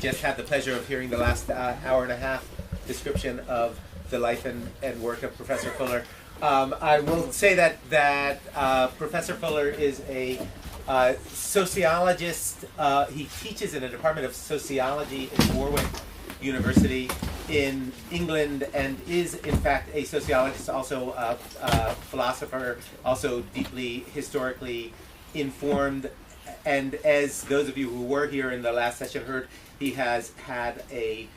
just had the pleasure of hearing the last hour and a half description of the life and work of Professor Fuller. I will say that Professor Fuller is a sociologist. He teaches in a department of sociology in Warwick University in England, and is in fact a sociologist, also a philosopher, also deeply historically informed. And as those of you who were here in the last session heard, he has had a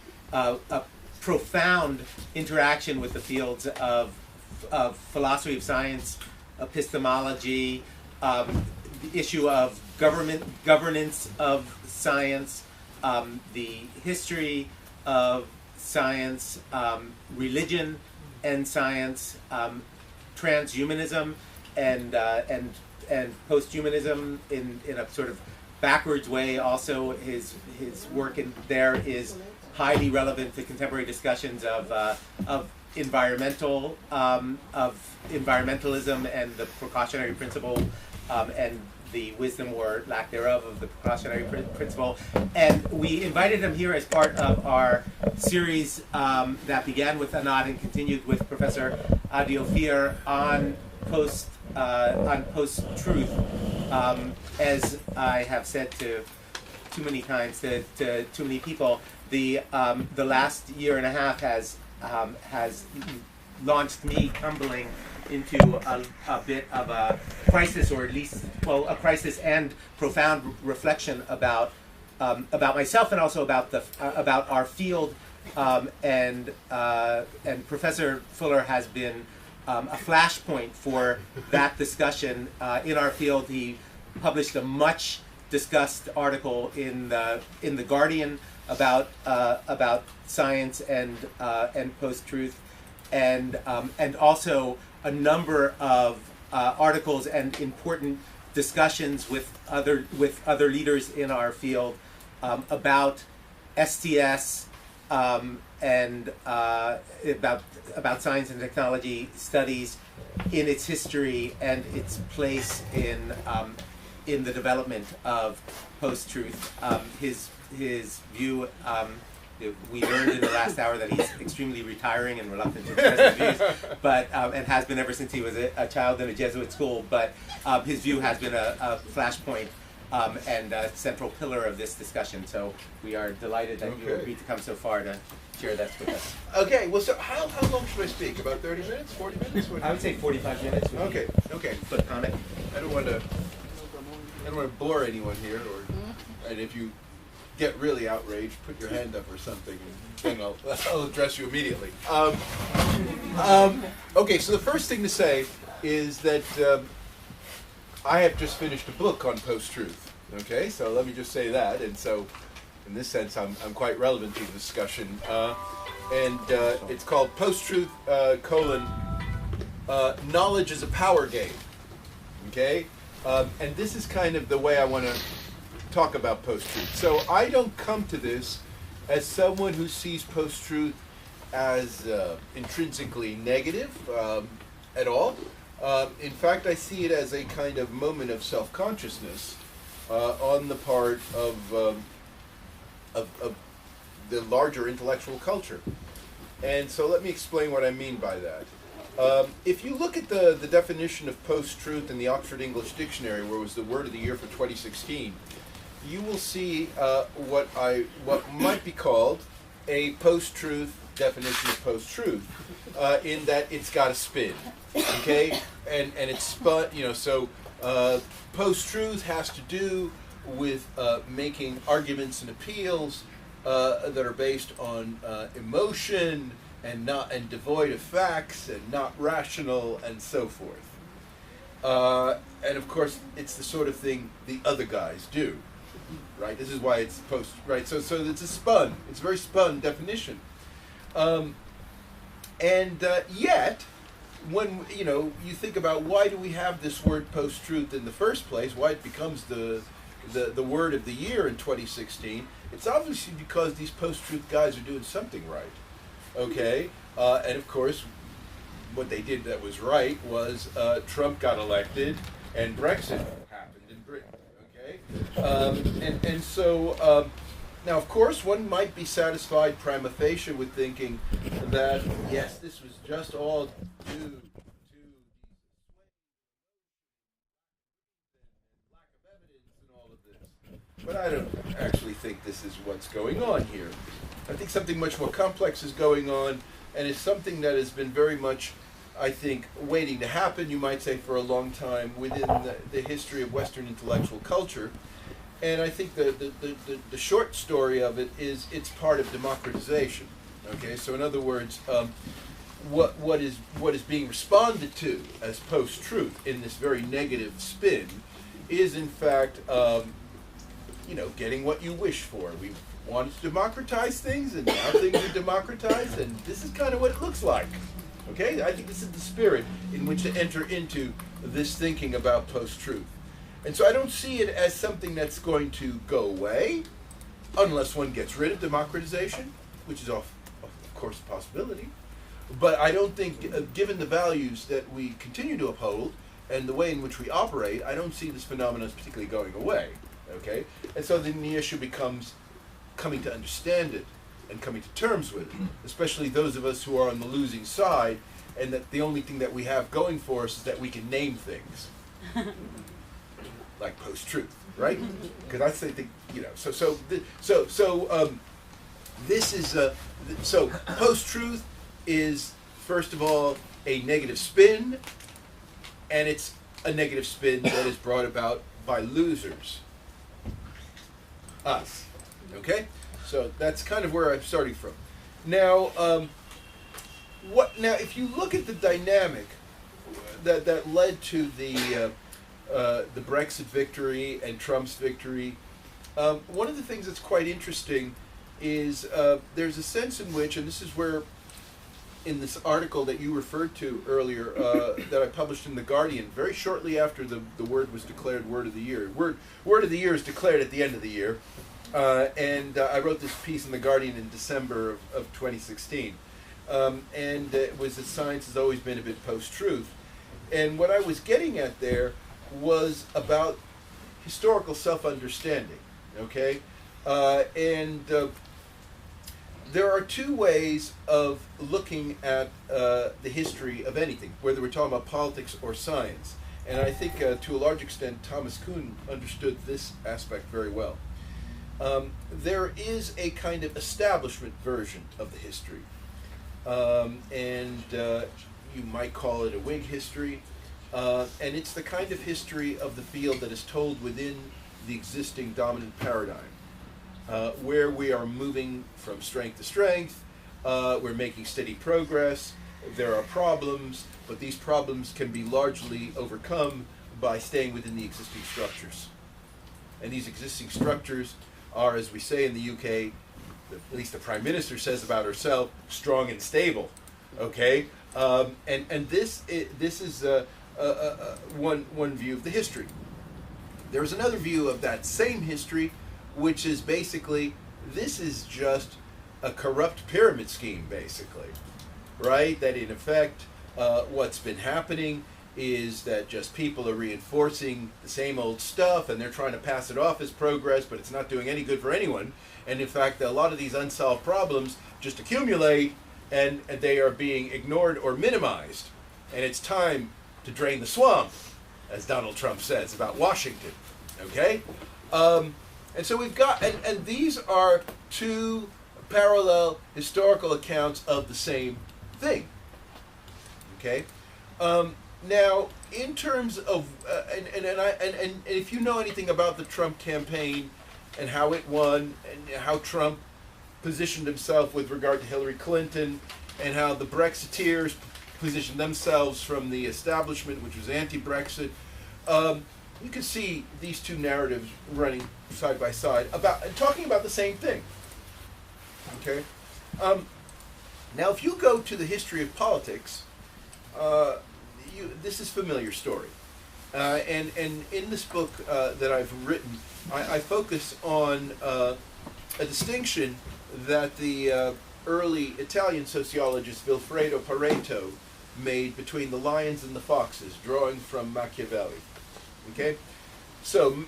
profound interaction with the fields of philosophy of science, epistemology, the issue of governance of science, the history of science, religion and science, transhumanism and posthumanism in a sort of backwards way. Also, his work in there is highly relevant to contemporary discussions of environmentalism and the precautionary principle, and the wisdom or lack thereof of the precautionary principle. And we invited him here as part of our series that began with Anad and continued with Professor Adi Ophir on post-truth. As I have said to too many times to too many people, the last year and a half has launched me tumbling into a bit of a crisis, or at least, well, a crisis and profound reflection about myself and also about our field. And Professor Fuller has been a flashpoint for that discussion in our field. He published a much discussed article in the Guardian about science and post-truth, and also a number of articles and important discussions with other leaders in our field about STS and about science and technology studies in its history and its place in the development of post-truth. His view, we learned in the last hour that he's extremely retiring and reluctant to express his views, but and has been ever since he was a child in a Jesuit school. But his view has been a flashpoint and a central pillar of this discussion. So we are delighted that you agreed to come so far to share that with us. Okay. Well, so how long should I speak? About 30 minutes? 40 minutes? I would say 45 minutes. Okay. Platonic. I don't want to bore anyone here, and if you get really outraged, put your hand up or something, and I'll address you immediately. Okay, so the first thing to say is that I have just finished a book on post-truth. Okay, so let me just say that, and so in this sense, I'm quite relevant to the discussion, and it's called Post-Truth: Knowledge is a Power Game. Okay, and this is kind of the way I want to talk about post-truth. So I don't come to this as someone who sees post-truth as intrinsically negative at all. In fact, I see it as a kind of moment of self-consciousness on the part of the larger intellectual culture. And so let me explain what I mean by that. If you look at the definition of post-truth in the Oxford English Dictionary, where it was the word of the year for 2016, you will see what might be called a post-truth definition of post-truth, in that it's got a spin, okay, and it's spun. So post-truth has to do with making arguments and appeals that are based on emotion and devoid of facts and not rational and so forth. And of course, it's the sort of thing the other guys do. Right. This is why it's post. Right. So it's a spun. It's a very spun definition. Yet, when you think about why do we have this word post-truth in the first place, why it becomes the word of the year in 2016, it's obviously because these post-truth guys are doing something right. Okay. And of course, what they did that was right was Trump got elected and Brexit happened in Britain. So Now, of course, one might be satisfied prima facie with thinking that, yes, this was just all due to lack of evidence and all of this. But I don't actually think this is what's going on here. I think something much more complex is going on, and it's something that has been very much, I think, waiting to happen, you might say, for a long time within the history of Western intellectual culture. And I think the short story of it is it's part of democratization. Okay, so in other words, what is being responded to as post-truth in this very negative spin is in fact, getting what you wish for. We wanted to democratize things, and now things are democratized, and this is kind of what it looks like. Okay, I think this is the spirit in which to enter into this thinking about post-truth. And so I don't see it as something that's going to go away unless one gets rid of democratization, which is of course a possibility. But I don't think, given the values that we continue to uphold and the way in which we operate, I don't see this phenomenon as particularly going away. Okay? And so then the issue becomes coming to understand it and coming to terms with it, especially those of us who are on the losing side, and that the only thing that we have going for us is that we can name things. Like post-truth, right? Because I think, this is so post-truth is first of all a negative spin, and it's a negative spin that is brought about by losers, us. Okay, so that's kind of where I'm starting from. Now, if you look at the dynamic that led to the Brexit victory and Trump's victory, one of the things that's quite interesting is there's a sense in which, and this is where, in this article that you referred to earlier, that I published in The Guardian, very shortly after the word was declared Word of the Year. Word of the Year is declared at the end of the year, and I wrote this piece in The Guardian in December of 2016. And it was that science has always been a bit post-truth. And what I was getting at there was about historical self-understanding, okay? There are two ways of looking at the history of anything, whether we're talking about politics or science. And I think to a large extent Thomas Kuhn understood this aspect very well. There is a kind of establishment version of the history. You might call it a Whig history. And it's the kind of history of the field that is told within the existing dominant paradigm, where we are moving from strength to strength, we're making steady progress, there are problems, but these problems can be largely overcome by staying within the existing structures. And these existing structures are, as we say in the UK, at least the Prime Minister says about herself, strong and stable. Okay? And this is one view of the history. There's another view of that same history, which is basically, this is just a corrupt pyramid scheme, basically, right? That in effect, what's been happening is that just people are reinforcing the same old stuff, and they're trying to pass it off as progress, but it's not doing any good for anyone. And in fact, a lot of these unsolved problems just accumulate, and they are being ignored or minimized. And it's time to drain the swamp, as Donald Trump says about Washington. Okay? And so we've got, and these are two parallel historical accounts of the same thing. Okay? Now, in terms of, and if you know anything about the Trump campaign and how it won, and how Trump positioned himself with regard to Hillary Clinton, and how the Brexiteers positioned themselves from the establishment, which was anti-Brexit, you can see these two narratives running side by side about and talking about the same thing. Okay. Now, if you go to the history of politics, this is a familiar story, and in this book that I've written, I focus on a distinction that the early Italian sociologist Vilfredo Pareto made between the lions and the foxes, drawing from Machiavelli. Okay, so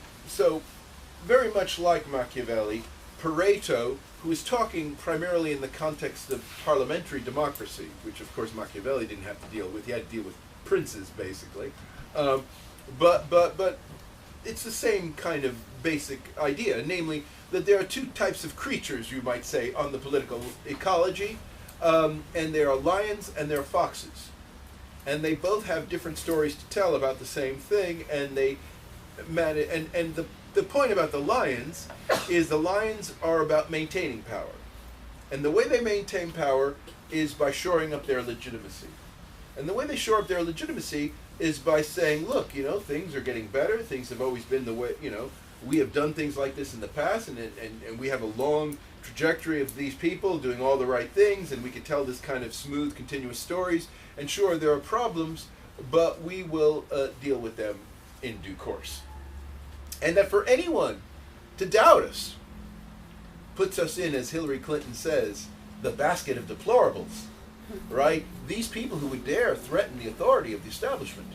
very much like Machiavelli, Pareto, who is talking primarily in the context of parliamentary democracy, which of course Machiavelli didn't have to deal with. He had to deal with princes, basically. But it's the same kind of basic idea, namely that there are two types of creatures, you might say, on the political ecology, and there are lions and there are foxes. And they both have different stories to tell about the same thing, and they manage, and the point about the lions is the lions are about maintaining power. And the way they maintain power is by shoring up their legitimacy. And the way they shore up their legitimacy is by saying, look, you know, things are getting better, things have always been the way, you know, we have done things like this in the past, and we have a long trajectory of these people doing all the right things, and we can tell this kind of smooth, continuous stories. And sure, there are problems, but we will deal with them in due course. And that for anyone to doubt us puts us in, as Hillary Clinton says, the basket of deplorables, right? These people who would dare threaten the authority of the establishment,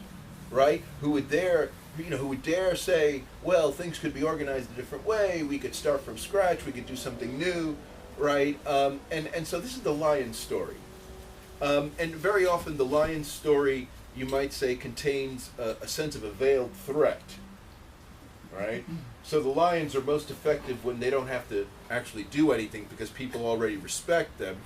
right? Who would dare, you know, who would dare say, well, things could be organized a different way, we could start from scratch, we could do something new, right? And so this is the lion story. And very often the lion story, you might say, contains a sense of a veiled threat, right? So the lions are most effective when they don't have to actually do anything because people already respect them.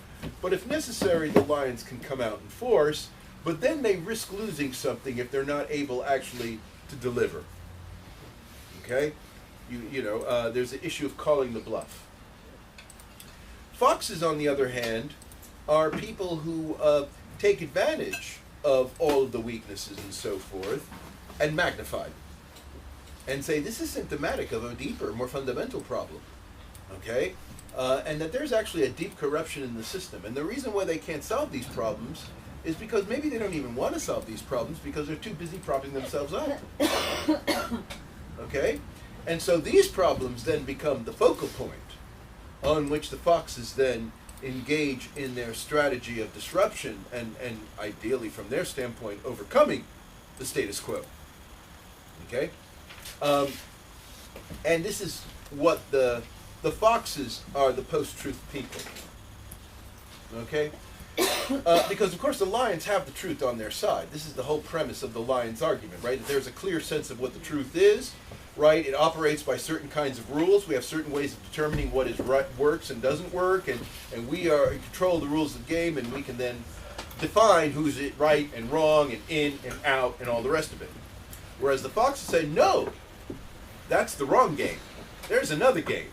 But if necessary, the lions can come out in force, but then they risk losing something if they're not able actually to deliver. Okay? There's the issue of calling the bluff. Foxes, on the other hand, are people who take advantage of all of the weaknesses and so forth and magnify them and say this is symptomatic of a deeper, more fundamental problem. Okay? And that there's actually a deep corruption in the system. And the reason why they can't solve these problems is because maybe they don't even want to solve these problems because they're too busy propping themselves up. Okay? And so these problems then become the focal point on which the foxes then engage in their strategy of disruption and ideally, from their standpoint, overcoming the status quo. Okay? And this is what the foxes are, the post-truth people. Okay? Because, of course, the lions have the truth on their side. This is the whole premise of the lions' argument, right? That there's a clear sense of what the truth is, right? It operates by certain kinds of rules. We have certain ways of determining what is right, works and doesn't work, and we are in control of the rules of the game, and we can then define who's it right and wrong and in and out and all the rest of it. Whereas the foxes say, no, that's the wrong game. There's another game.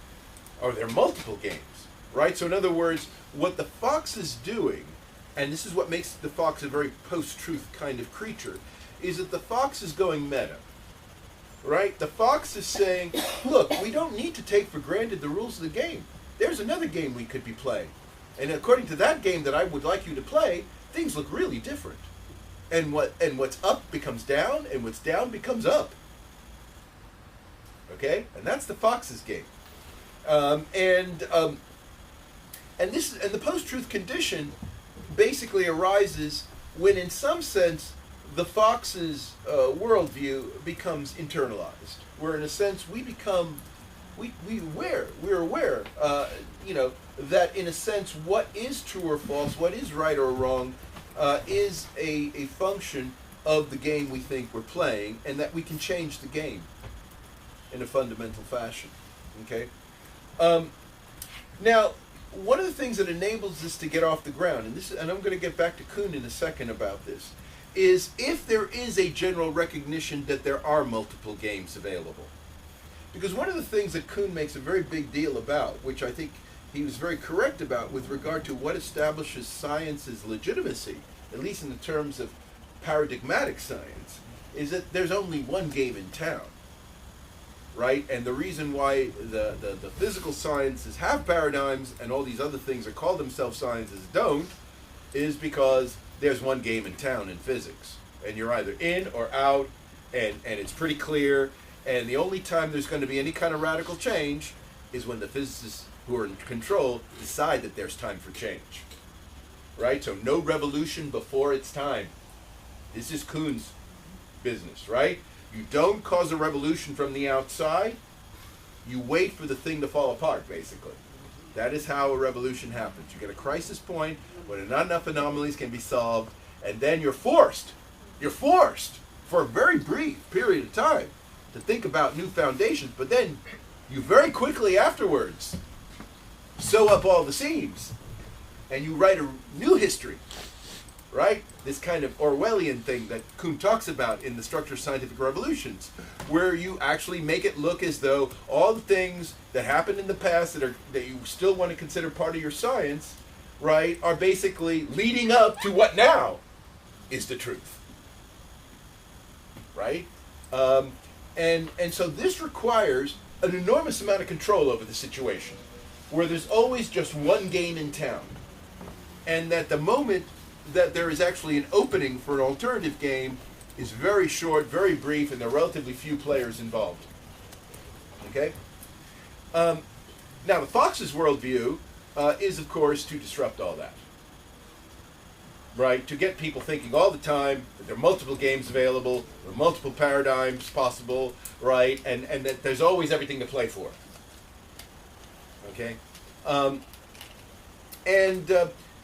Or there are multiple games, right? So in other words, what the fox is doing, and this is what makes the fox a very post-truth kind of creature, is that the fox is going meta, right? The fox is saying, look, we don't need to take for granted the rules of the game. There's another game we could be playing. And according to that game that I would like you to play, things look really different. And what's up becomes down, and what's down becomes up. Okay? And that's the fox's game. And the post-truth condition basically arises when, in some sense, the fox's worldview becomes internalized. Where, in a sense, we're aware, that in a sense, what is true or false, what is right or wrong, is a function of the game we think we're playing, and that we can change the game in a fundamental fashion. Okay? Now, one of the things that enables this to get off the ground, and I'm going to get back to Kuhn in a second about this, is if there is a general recognition that there are multiple games available. Because one of the things that Kuhn makes a very big deal about, which I think he was very correct about with regard to what establishes science's legitimacy, at least in the terms of paradigmatic science, is that there's only one game in town. Right? And the reason why the physical sciences have paradigms and all these other things that call themselves sciences don't is because there's one game in town in physics. And you're either in or out, and it's pretty clear. And the only time there's going to be any kind of radical change is when the physicists who are in control decide that there's time for change. Right? So no revolution before its time. This is Kuhn's business, right? You don't cause a revolution from the outside. You wait for the thing to fall apart, basically. That is how a revolution happens. You get a crisis point when not enough anomalies can be solved, and then you're forced for a very brief period of time to think about new foundations, but then you very quickly afterwards sew up all the seams and you write a new history, right? This kind of Orwellian thing that Kuhn talks about in The Structure of Scientific Revolutions, where you actually make it look as though all the things that happened in the past that you still want to consider part of your science, right, are basically leading up to what now is the truth, right? And so this requires an enormous amount of control over the situation, where there's always just one game in town, and that the moment that there is actually an opening for an alternative game is very short, very brief, and there are relatively few players involved. Okay? Now, the Fox's worldview is, of course, to disrupt all that. Right? To get people thinking all the time that there are multiple games available, there are multiple paradigms possible, right? And that there's always everything to play for. Okay?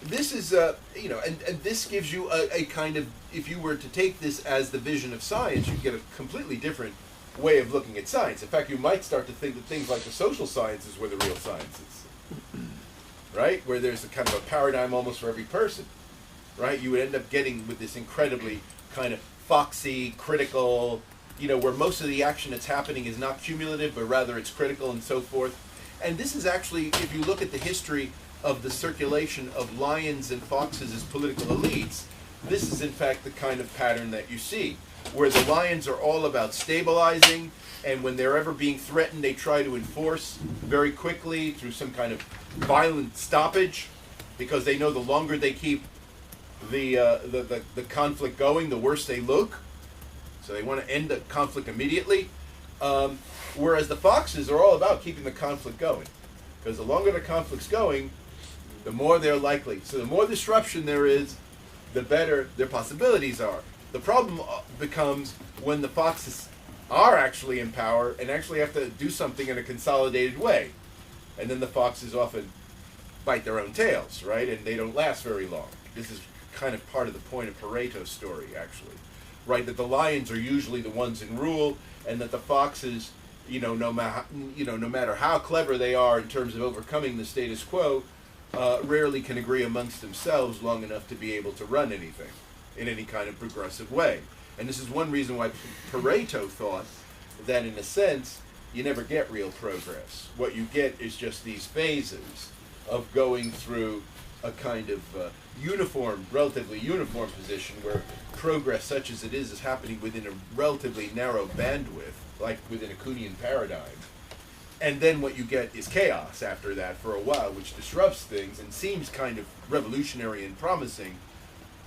This is, and this gives you a kind of, if you were to take this as the vision of science, you'd get a completely different way of looking at science. In fact, you might start to think that things like the social sciences were the real sciences, right? Where there's a kind of a paradigm almost for every person, right? You would end up getting with this incredibly kind of foxy, critical, where most of the action that's happening is not cumulative, but rather it's critical and so forth. And this is actually, if you look at the history of the circulation of lions and foxes as political elites, this is in fact the kind of pattern that you see, where the lions are all about stabilizing, and when they're ever being threatened, they try to enforce very quickly through some kind of violent stoppage, because they know the longer they keep the conflict going, the worse they look. So they want to end the conflict immediately. Whereas the foxes are all about keeping the conflict going, because the longer the conflict's going, the more they're likely. So the more disruption there is, the better their possibilities are. The problem becomes when the foxes are actually in power and actually have to do something in a consolidated way. And then the foxes often bite their own tails, right? And they don't last very long. This is kind of part of the point of Pareto's story, actually, right? That the lions are usually the ones in rule, and that the foxes, no matter how clever they are in terms of overcoming the status quo, rarely can agree amongst themselves long enough to be able to run anything in any kind of progressive way. And this is one reason why Pareto thought that, in a sense, you never get real progress. What you get is just these phases of going through a kind of relatively uniform position where progress, such as it is happening within a relatively narrow bandwidth, like within a Kuhnian paradigm. And then what you get is chaos after that for a while, which disrupts things and seems kind of revolutionary and promising,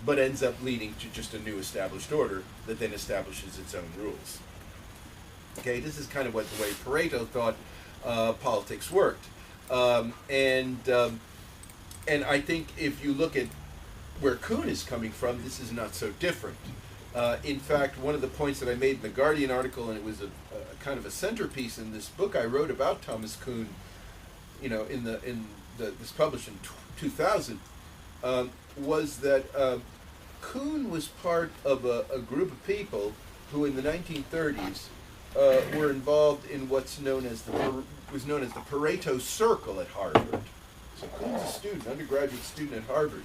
but ends up leading to just a new established order that then establishes its own rules. Okay, this is kind of the way Pareto thought politics worked. And I think if you look at where Kuhn is coming from, this is not so different. In fact, one of the points that I made in the Guardian article, and it was a kind of a centerpiece in this book I wrote about Thomas Kuhn, this published in 2000, was that Kuhn was part of a group of people who, in the 1930s, were involved in what's known as the Pareto Circle at Harvard. So Kuhn's a student, undergraduate student at Harvard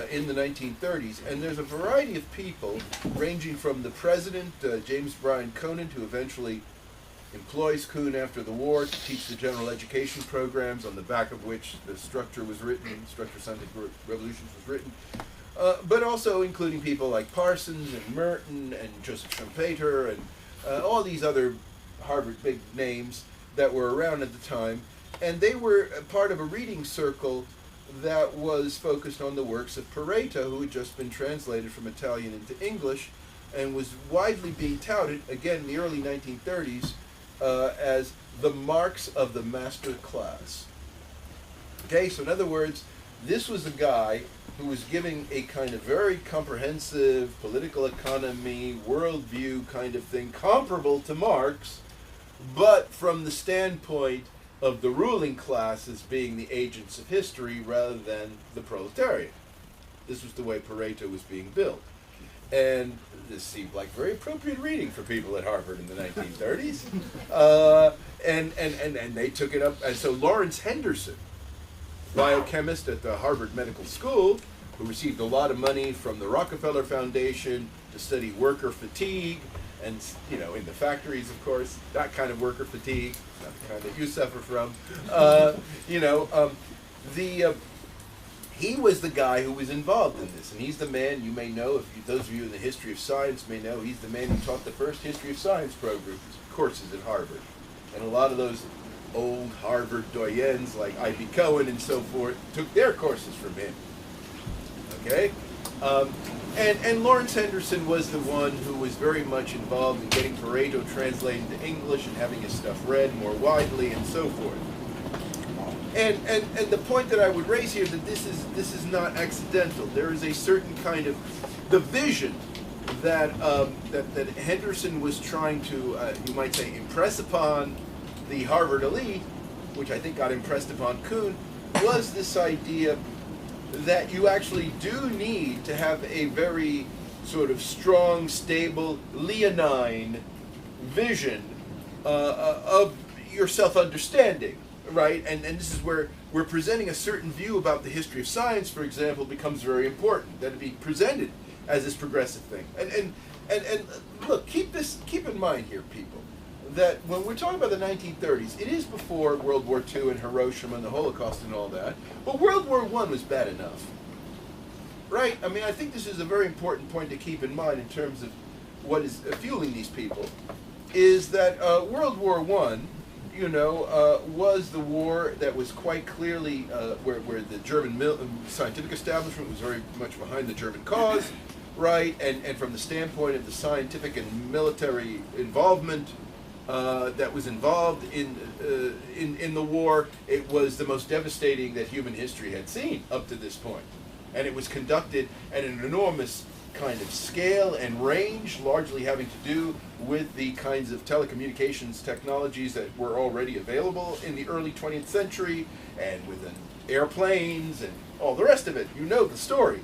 in the 1930s, and there's a variety of people ranging from the president, James Bryan Conant, who eventually employs Kuhn after the war to teach the general education programs on the back of which the structure was written, Structure of Scientific Revolutions was written, but also including people like Parsons and Merton and Joseph Schumpeter and all these other Harvard big names that were around at the time. And they were a part of a reading circle that was focused on the works of Pareto, who had just been translated from Italian into English and was widely being touted, again in the early 1930s, as the marks of the master class. Okay, so in other words, this was a guy who was giving a kind of very comprehensive political economy, worldview kind of thing, comparable to Marx, but from the standpoint of the ruling class as being the agents of history rather than the proletariat. This was the way Pareto was being built. And this seemed like very appropriate reading for people at Harvard in the 1930s. And they took it up. And so Lawrence Henderson, biochemist at the Harvard Medical School, who received a lot of money from the Rockefeller Foundation to study worker fatigue, and, you know, in the factories, of course, that kind of worker fatigue, not the kind that you suffer from. He was the guy who was involved in this, and he's the man you may know, those of you in the history of science may know, he's the man who taught the first history of science courses at Harvard. And a lot of those old Harvard doyens like I.B. Cohen and so forth took their courses from him. Okay? And Lawrence Henderson was the one who was very much involved in getting Pareto translated into English and having his stuff read more widely and so forth. And the point that I would raise here is that this is not accidental. There is a certain kind of the vision that that Henderson was trying to, you might say, impress upon the Harvard elite, which I think got impressed upon Kuhn, was this idea that you actually do need to have a very sort of strong, stable, leonine vision of your self-understanding, right? And this is where we're presenting a certain view about the history of science, for example, becomes very important, that it be presented as this progressive thing. And look, keep in mind here, people, that when we're talking about the 1930s, it is before World War II and Hiroshima and the Holocaust and all that, but World War I was bad enough, right? I mean, I think this is a very important point to keep in mind in terms of what is fueling these people, is that World War I, was the war that was quite clearly where the German scientific establishment was very much behind the German cause, right? And from the standpoint of the scientific and military involvement that was involved in the war, it was the most devastating that human history had seen up to this point. And it was conducted at an enormous kind of scale and range, largely having to do with the kinds of telecommunications technologies that were already available in the early 20th century, and with airplanes and all the rest of it. You know the story.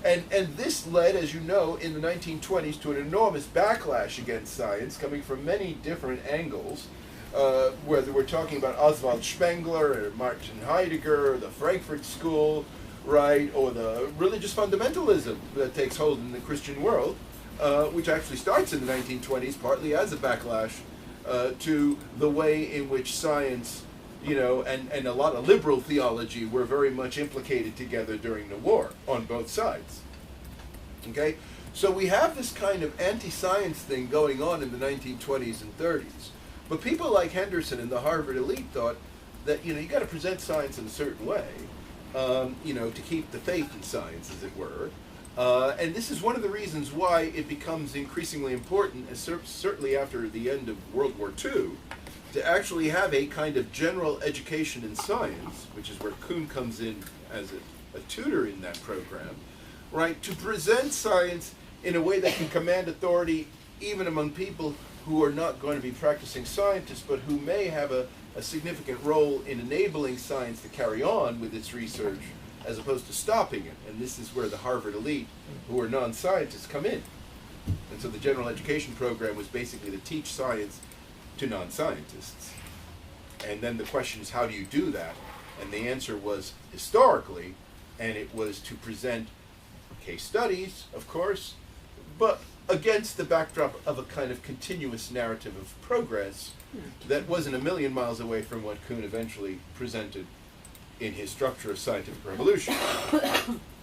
And this led, as you know, in the 1920s to an enormous backlash against science coming from many different angles, whether we're talking about Oswald Spengler or Martin Heidegger or the Frankfurt School, right, or the religious fundamentalism that takes hold in the Christian world, which actually starts in the 1920s, partly as a backlash to the way in which science, and a lot of liberal theology were very much implicated together during the war on both sides. Okay? So we have this kind of anti-science thing going on in the 1920s and 30s. But people like Henderson and the Harvard elite thought that, you got to present science in a certain way, to keep the faith in science, as it were. And this is one of the reasons why it becomes increasingly important, certainly after the end of World War II, to actually have a kind of general education in science, which is where Kuhn comes in as a tutor in that program, right, to present science in a way that can command authority even among people who are not going to be practicing scientists, but who may have a significant role in enabling science to carry on with its research as opposed to stopping it. And this is where the Harvard elite, who are non-scientists, come in. And so the general education program was basically to teach science to non-scientists. And then the question is, how do you do that? And the answer was historically, and it was to present case studies, of course, but against the backdrop of a kind of continuous narrative of progress that wasn't a million miles away from what Kuhn eventually presented in his Structure of Scientific Revolution.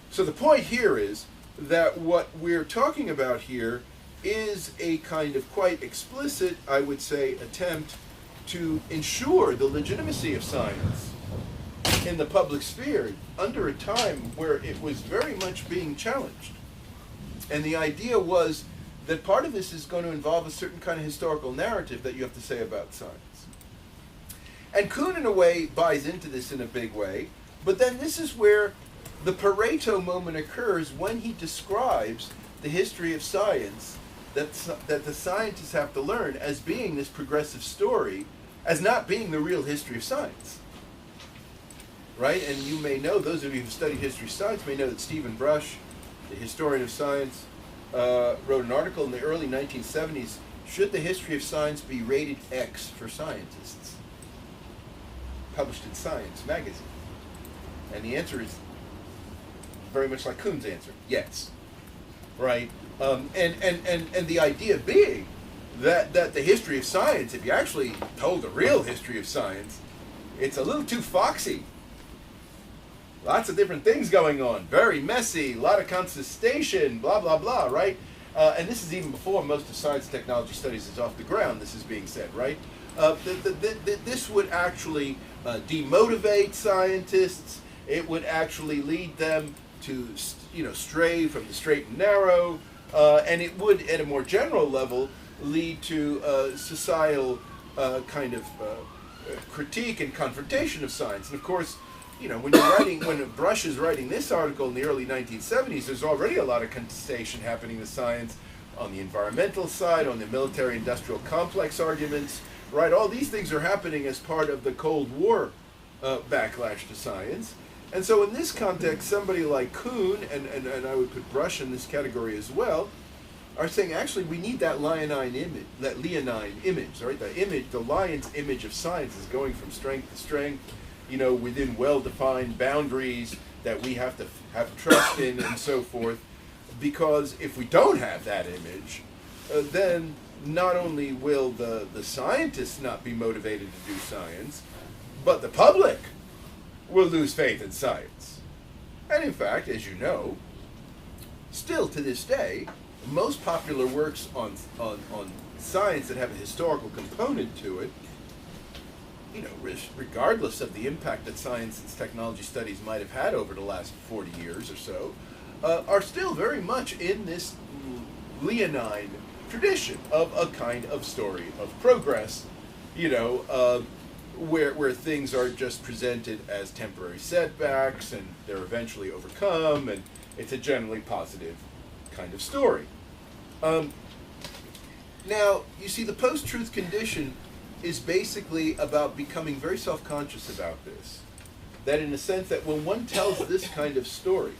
So the point here is that what we're talking about here is a kind of quite explicit, I would say, attempt to ensure the legitimacy of science in the public sphere under a time where it was very much being challenged. And the idea was that part of this is going to involve a certain kind of historical narrative that you have to say about science. And Kuhn, in a way, buys into this in a big way, but then this is where the Pareto moment occurs when he describes the history of science that the scientists have to learn as being this progressive story, as not being the real history of science. Right? And you may know, those of you who studied history of science may know that Stephen Brush, the historian of science, wrote an article in the early 1970s, should the history of science be rated X for scientists? Published in Science magazine. And the answer is very much like Kuhn's answer, yes. Right? And the idea being that the history of science, if you actually told the real history of science, it's a little too foxy. Lots of different things going on, very messy, a lot of contestation, blah, blah, blah, right? And this is even before most of science and technology studies is off the ground, this is being said, right? This would actually demotivate scientists. It would actually lead them to, stray from the straight and narrow, and it would, at a more general level, lead to societal kind of critique and confrontation of science. And of course, when Brush is writing this article in the early 1970s, there's already a lot of contestation happening to science on the environmental side, on the military-industrial complex arguments, right? All these things are happening as part of the Cold War backlash to science. And so in this context, somebody like Kuhn, and I would put Brush in this category as well, are saying actually we need that leonine image, right? The lion's image of science is going from strength to strength, within well-defined boundaries that we have to have trust in and so forth. Because if we don't have that image, then not only will the scientists not be motivated to do science, but the public will lose faith in science. And in fact, as you know, still to this day, most popular works on science that have a historical component to it, regardless of the impact that science and technology studies might have had over the last 40 years or so, are still very much in this leonine tradition of a kind of story of progress, where things are just presented as temporary setbacks and they're eventually overcome, and it's a generally positive kind of story. Now, you see, the post-truth condition is basically about becoming very self-conscious about this. That in the sense that when one tells this kind of story,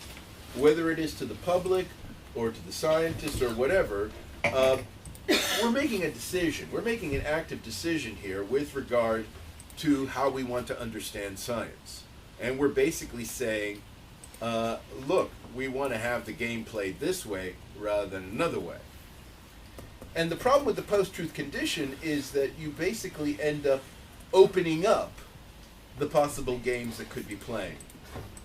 whether it is to the public or to the scientists or whatever, we're making a decision. We're making an active decision here with regard to how we want to understand science. And we're basically saying, look, we want to have the game played this way rather than another way. And the problem with the post-truth condition is that you basically end up opening up the possible games that could be playing.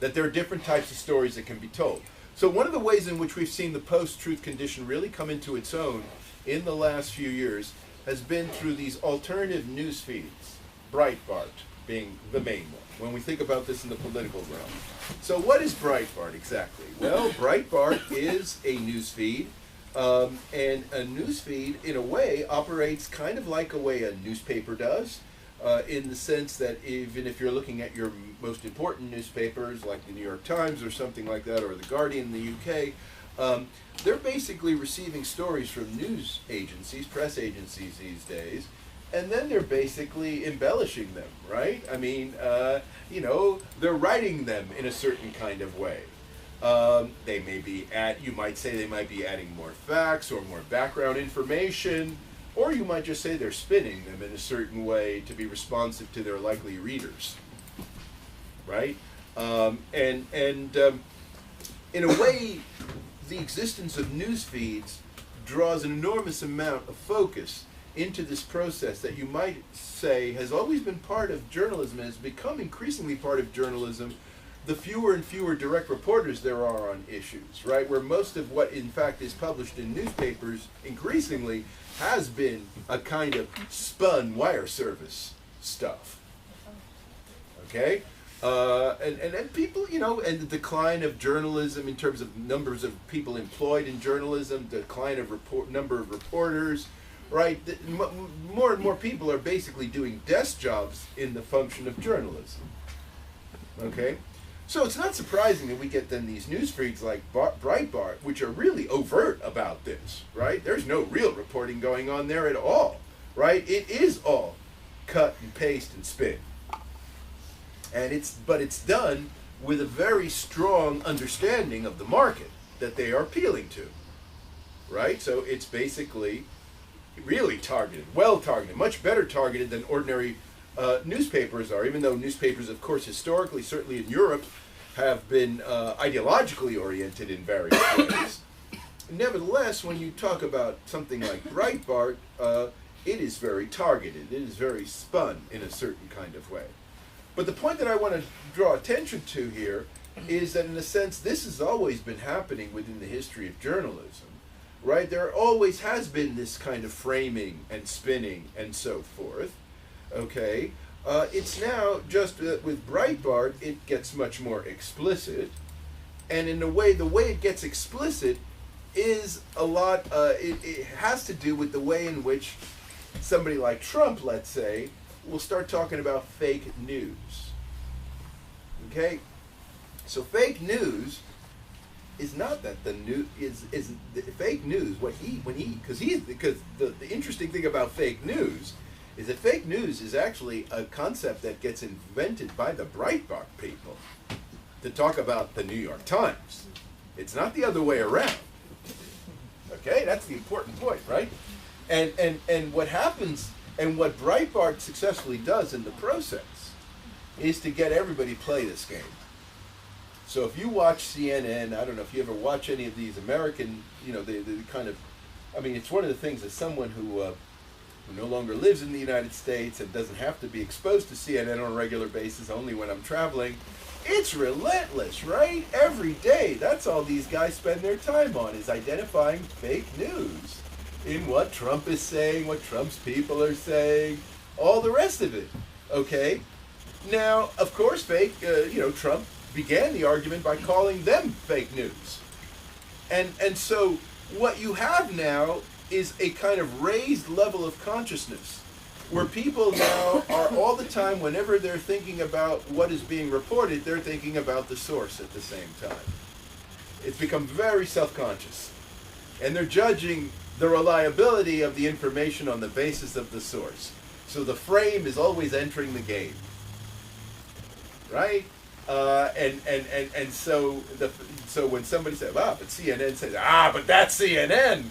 That there are different types of stories that can be told. So one of the ways in which we've seen the post-truth condition really come into its own in the last few years has been through these alternative news feeds, Breitbart being the main one, when we think about this in the political realm. So what is Breitbart exactly? Well, Breitbart is a news feed. And a news feed, in a way, operates kind of like a way a newspaper does, in the sense that even if you're looking at your most important newspapers, like the New York Times or something like that, or the Guardian in the UK, they're basically receiving stories from news agencies, press agencies these days, and then they're basically embellishing them, right? I mean, they're writing them in a certain kind of way. They may be you might say they might be adding more facts or more background information, or you might just say they're spinning them in a certain way to be responsive to their likely readers, right? In a way, the existence of news feeds draws an enormous amount of focus into this process that you might say has always been part of journalism and has become increasingly part of journalism. The fewer and fewer direct reporters there are on issues, right? Where most of what, in fact, is published in newspapers increasingly has been a kind of spun wire service stuff. Okay? And people, and the decline of journalism in terms of numbers of people employed in journalism, decline of number of reporters, right? More and more people are basically doing desk jobs in the function of journalism. Okay? So it's not surprising that we get then these news feeds like Breitbart, which are really overt about this, right? There's no real reporting going on there at all, right? It is all cut and paste and spin. But it's done with a very strong understanding of the market that they are appealing to, right? So it's basically really targeted, well targeted, much better targeted than ordinary newspapers are, even though newspapers, of course, historically, certainly in Europe, have been ideologically oriented in various ways. Nevertheless, when you talk about something like Breitbart, it is very targeted. It is very spun in a certain kind of way. But the point that I want to draw attention to here is that, in a sense, this has always been happening within the history of journalism, right? There always has been this kind of framing and spinning and so forth. Okay, it's now just with Breitbart, it gets much more explicit, and in a way, the way it gets explicit is a lot. It has to do with the way in which somebody like Trump, let's say, will start talking about fake news. Okay, so fake news is not that the news is the fake news. Because the interesting thing about fake news is that fake news is actually a concept that gets invented by the Breitbart people to talk about the New York Times. It's not the other way around. Okay, that's the important point, right? And what happens, and what Breitbart successfully does in the process, is to get everybody to play this game. So if you watch CNN, I don't know if you ever watch any of these American, the kind of, I mean, it's one of the things as someone who no longer lives in the United States and doesn't have to be exposed to CNN on a regular basis, only when I'm traveling, it's relentless, right? Every day, that's all these guys spend their time on, is identifying fake news in what Trump is saying, what Trump's people are saying, all the rest of it, okay? Now, of course, Trump began the argument by calling them fake news. And so what you have now is a kind of raised level of consciousness where people now are all the time, whenever they're thinking about what is being reported, they're thinking about the source at the same time. It's become very self-conscious. And they're judging the reliability of the information on the basis of the source. So the frame is always entering the game. Right? So when somebody says, but CNN says, but that's CNN.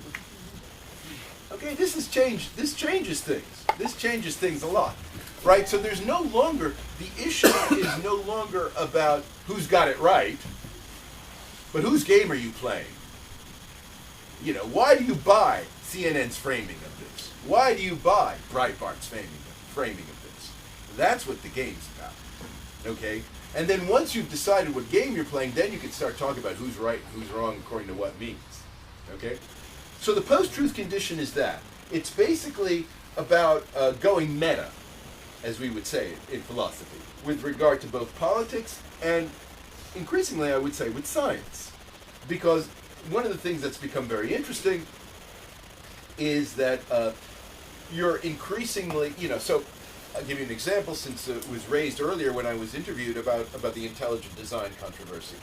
Okay, this changes things. This changes things a lot, right? So there's no longer, the issue is no longer about who's got it right, but whose game are you playing? Why do you buy CNN's framing of this? Why do you buy Breitbart's framing of this? That's what the game's about, okay? And then once you've decided what game you're playing, then you can start talking about who's right and who's wrong according to what means, okay? So the post-truth condition is that. It's basically about going meta, as we would say in philosophy, with regard to both politics and, increasingly, I would say, with science. Because one of the things that's become very interesting is that you're increasingly, so I'll give you an example, since it was raised earlier when I was interviewed about the intelligent design controversy.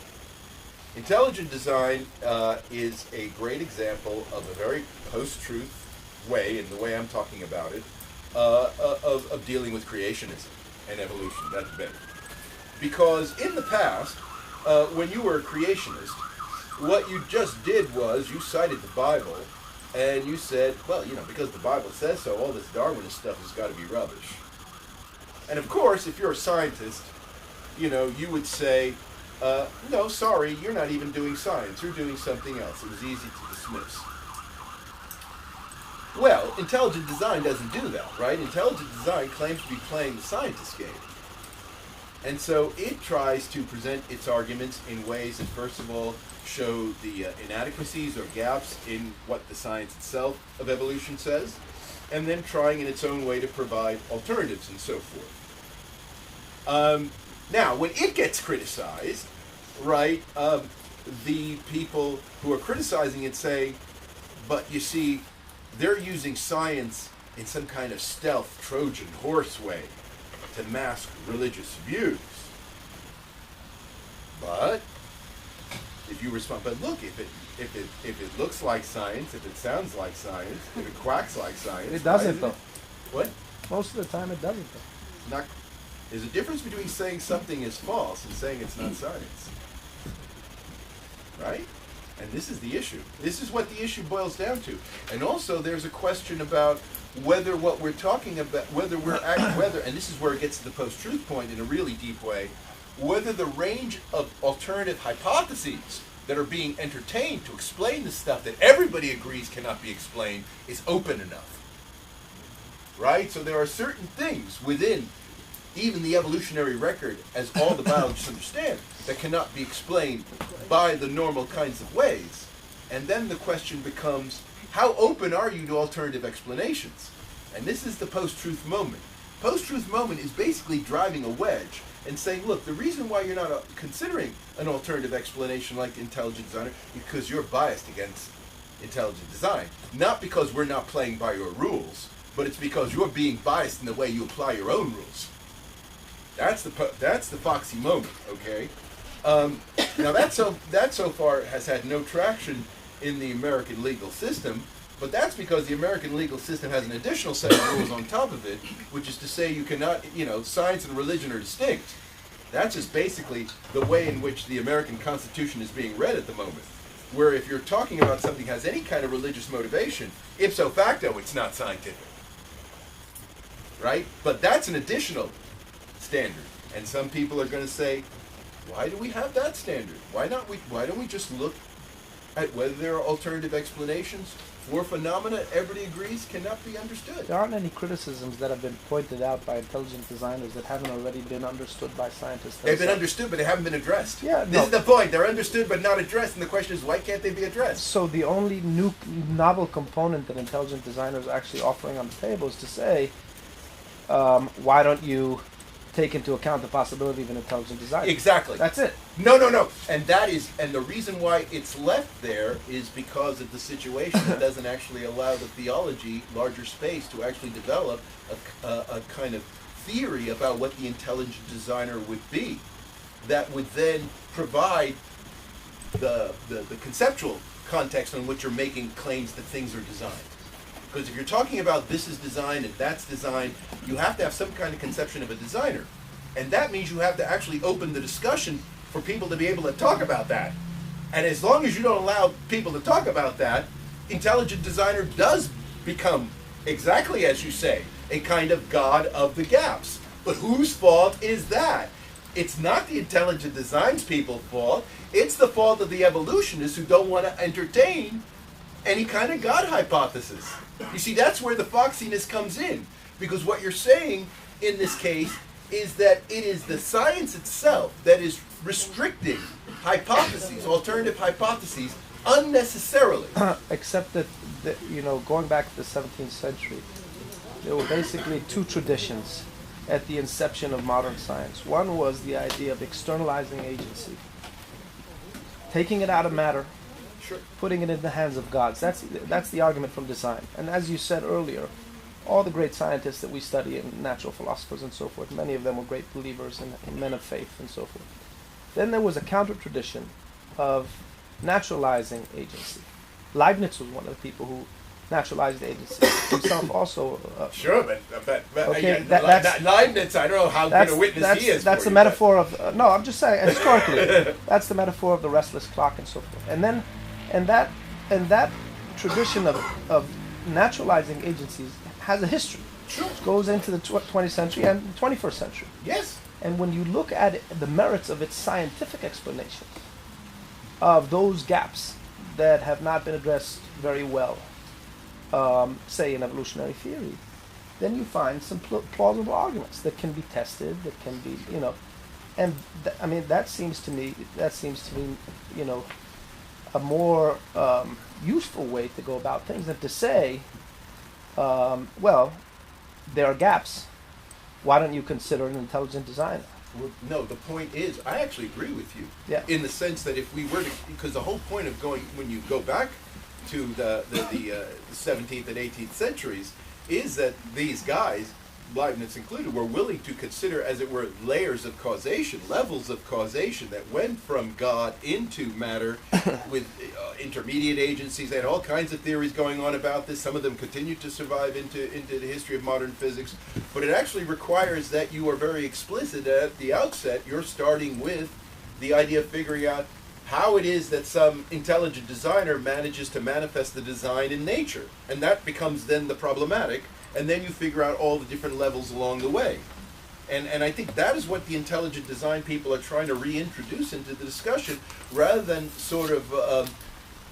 Intelligent design is a great example of a very post-truth way, in the way I'm talking about it, of dealing with creationism and evolution. That's better. Because in the past, when you were a creationist, what you just did was you cited the Bible and you said, well, because the Bible says so, all this Darwinist stuff has got to be rubbish. And of course, if you're a scientist, you would say, no, sorry, you're not even doing science. You're doing something else. It was easy to dismiss. Well, intelligent design doesn't do that, right? Intelligent design claims to be playing the scientist game. And so it tries to present its arguments in ways that, first of all, show the inadequacies or gaps in what the science itself of evolution says, and then trying in its own way to provide alternatives and so forth. Now, when it gets criticized, right, the people who are criticizing it say, but you see, they're using science in some kind of stealth Trojan horse way to mask religious views. But if you respond, but look, if it looks like science, if it sounds like science, if it quacks like science, It doesn't though. What? Most of the time it doesn't though. Not. There's a difference between saying something is false and saying it's not science. Right? And this is the issue. This is what the issue boils down to. And also there's a question about whether what we're talking about, whether, and this is where it gets to the post-truth point in a really deep way, whether the range of alternative hypotheses that are being entertained to explain the stuff that everybody agrees cannot be explained is open enough. Right? So there are certain things within even the evolutionary record, as all the biologists understand, that cannot be explained by the normal kinds of ways. And then the question becomes, how open are you to alternative explanations? And this is the post-truth moment. Post-truth moment is basically driving a wedge and saying, look, the reason why you're not considering an alternative explanation like intelligent design is because you're biased against intelligent design. Not because we're not playing by your rules, but it's because you're being biased in the way you apply your own rules. That's the foxy moment, okay? Now that so far has had no traction in the American legal system, but that's because the American legal system has an additional set of rules on top of it, which is to say you cannot, science and religion are distinct. That's just basically the way in which the American Constitution is being read at the moment, where if you're talking about something that has any kind of religious motivation, ipso facto, it's not scientific. Right? But that's an additional standard. And some people are going to say, why do we have that standard? Why don't we just look at whether there are alternative explanations for phenomena everybody agrees cannot be understood? There aren't any criticisms that have been pointed out by intelligent designers that haven't already been understood by scientists. They've been understood, but they haven't been addressed. Yeah, this is the point. They're understood, but not addressed. And the question is, why can't they be addressed? So the only novel component that intelligent designers are actually offering on the table is to say, why don't you take into account the possibility of an intelligent design? Exactly. That's it. No. And the reason why it's left there is because of the situation that doesn't actually allow the theology, larger space, to actually develop a kind of theory about what the intelligent designer would be that would then provide the conceptual context on which you're making claims that things are designed. Because if you're talking about this is design and that's design, you have to have some kind of conception of a designer. And that means you have to actually open the discussion for people to be able to talk about that. And as long as you don't allow people to talk about that, intelligent designer does become, exactly as you say, a kind of god of the gaps. But whose fault is that? It's not the intelligent designs people's fault. It's the fault of the evolutionists who don't want to entertain any kind of God hypothesis. You see, that's where the foxiness comes in. Because what you're saying in this case is that it is the science itself that is restricting hypotheses, alternative hypotheses, unnecessarily. Except that, going back to the 17th century, there were basically two traditions at the inception of modern science. One was the idea of externalizing agency, taking it out of matter, Sure. putting it in the hands of gods. That's the argument from design. And as you said earlier, all the great scientists that we study, and natural philosophers and so forth, many of them were great believers and men of faith and so forth. Then there was a counter tradition of naturalizing agency. Leibniz was one of the people who naturalized agency. Himself also. Sure, but okay, that's Leibniz. I don't know how good a witness he is. That's the metaphor of. No, I'm just saying historically. That's the metaphor of the restless clock and so forth. And that tradition of naturalizing agencies has a history. Sure. It goes into the 20th century and the 21st century. Yes. And when you look at the merits of its scientific explanations of those gaps that have not been addressed very well, say in evolutionary theory, then you find some plausible arguments that can be tested, that can be, and that seems to me, a more useful way to go about things than to say, well, there are gaps. Why don't you consider an intelligent designer? Well, no, the point is, I actually agree with you. Yeah. In the sense that if we were to, because the whole point of going, when you go back to the 17th and 18th centuries, is that these guys Leibniz included, were willing to consider, as it were, layers of causation, levels of causation that went from God into matter with intermediate agencies. They had all kinds of theories going on about this. Some of them continue to survive into the history of modern physics. But it actually requires that you are very explicit at the outset. You're starting with the idea of figuring out how it is that some intelligent designer manages to manifest the design in nature. And that becomes then the problematic. And then you figure out all the different levels along the way. And I think that is what the intelligent design people are trying to reintroduce into the discussion, rather than sort of